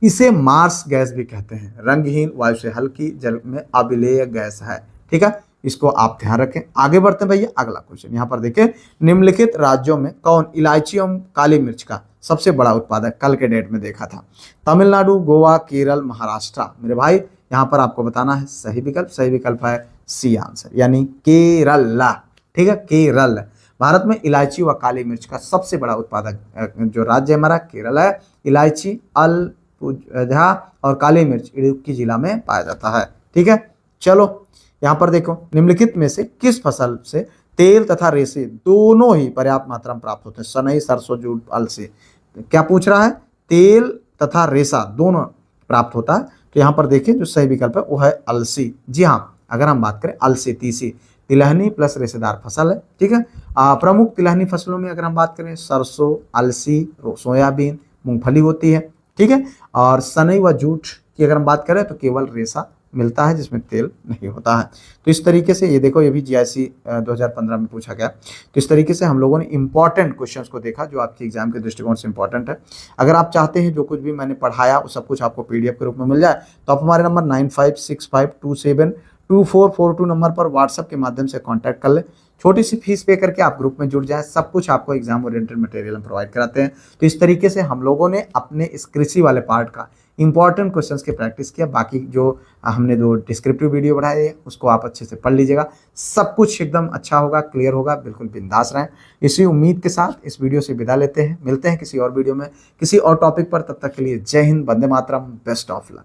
इसे मार्स गैस भी कहते हैं। रंगहीन, वायु से हल्की, जल में अविलेय गैस है। ठीक है, इसको आप ध्यान रखें। आगे बढ़ते हैं भैया, अगला क्वेश्चन। यहाँ पर देखिए, निम्नलिखित राज्यों में कौन इलायची एवं काली मिर्च का सबसे बड़ा उत्पादक? कल के डेट में देखा था, तमिलनाडु, गोवा, केरल, महाराष्ट्र। मेरे भाई यहाँ पर आपको बताना है सही विकल्प। सही विकल्प है सी आंसर, यानी केरल। ठीक है, केरल। भारत में इलायची व काली मिर्च का सबसे बड़ा उत्पादक जो राज्य हमारा केरल है। इलायची अलपुझा और काली मिर्च इडुक्की जिला में पाया जाता है। ठीक है, चलो यहाँ पर देखो, निम्नलिखित में से किस फसल से तेल तथा रेशे दोनों ही पर्याप्त मात्रा में प्राप्त होते हैं? सनई, सरसों, जूट, अलसी। क्या पूछ रहा है? तेल तथा रेशा दोनों प्राप्त होता है। तो यहाँ पर देखिए जो सही विकल्प है वो है अलसी। जी हाँ, अगर हम बात करें अलसी, तीसी, तिलहनी प्लस रेशेदार फसल है। ठीक है, प्रमुख तिलहनी फसलों में अगर हम बात करें सरसों, अलसी, सोयाबीन, मूंगफली होती है। ठीक है, और सनई व जूट की अगर हम बात करें तो केवल रेशा मिलता है, जिसमें तेल नहीं होता है। तो इस तरीके से ये देखो, ये भी जीआईसी 2015 में पूछा गया। तो इस तरीके से हम लोगों ने इंपॉर्टेंट क्वेश्चंस को देखा जो आपके एग्जाम के दृष्टिकोण से इंपॉर्टेंट है। अगर आप चाहते हैं जो कुछ भी मैंने पढ़ाया वो सब कुछ आपको पीडीएफ के रूप में मिल जाए तो आप हमारे नंबर 9565272442 नंबर पर व्हाट्सएप के माध्यम से कॉन्टैक्ट कर लें। छोटी सी फीस पे करके आप ग्रुप में जुड़ जाएं। सब कुछ आपको एग्जाम ओरिएंटेड मटेरियल प्रोवाइड कराते हैं। तो इस तरीके से हम लोगों ने अपने इस कृषि वाले पार्ट का इंपॉर्टेंट क्वेश्चंस की प्रैक्टिस किया। बाकी जो हमने जो डिस्क्रिप्टिव वीडियो बढ़ाए हैं उसको आप अच्छे से पढ़ लीजिएगा। सब कुछ एकदम अच्छा होगा, क्लियर होगा, बिल्कुल बिंदास रहें। इसी उम्मीद के साथ इस वीडियो से विदा लेते हैं। मिलते हैं किसी और वीडियो में किसी और टॉपिक पर। तब तक के लिए जय Hind, Vande Mataram, best of luck.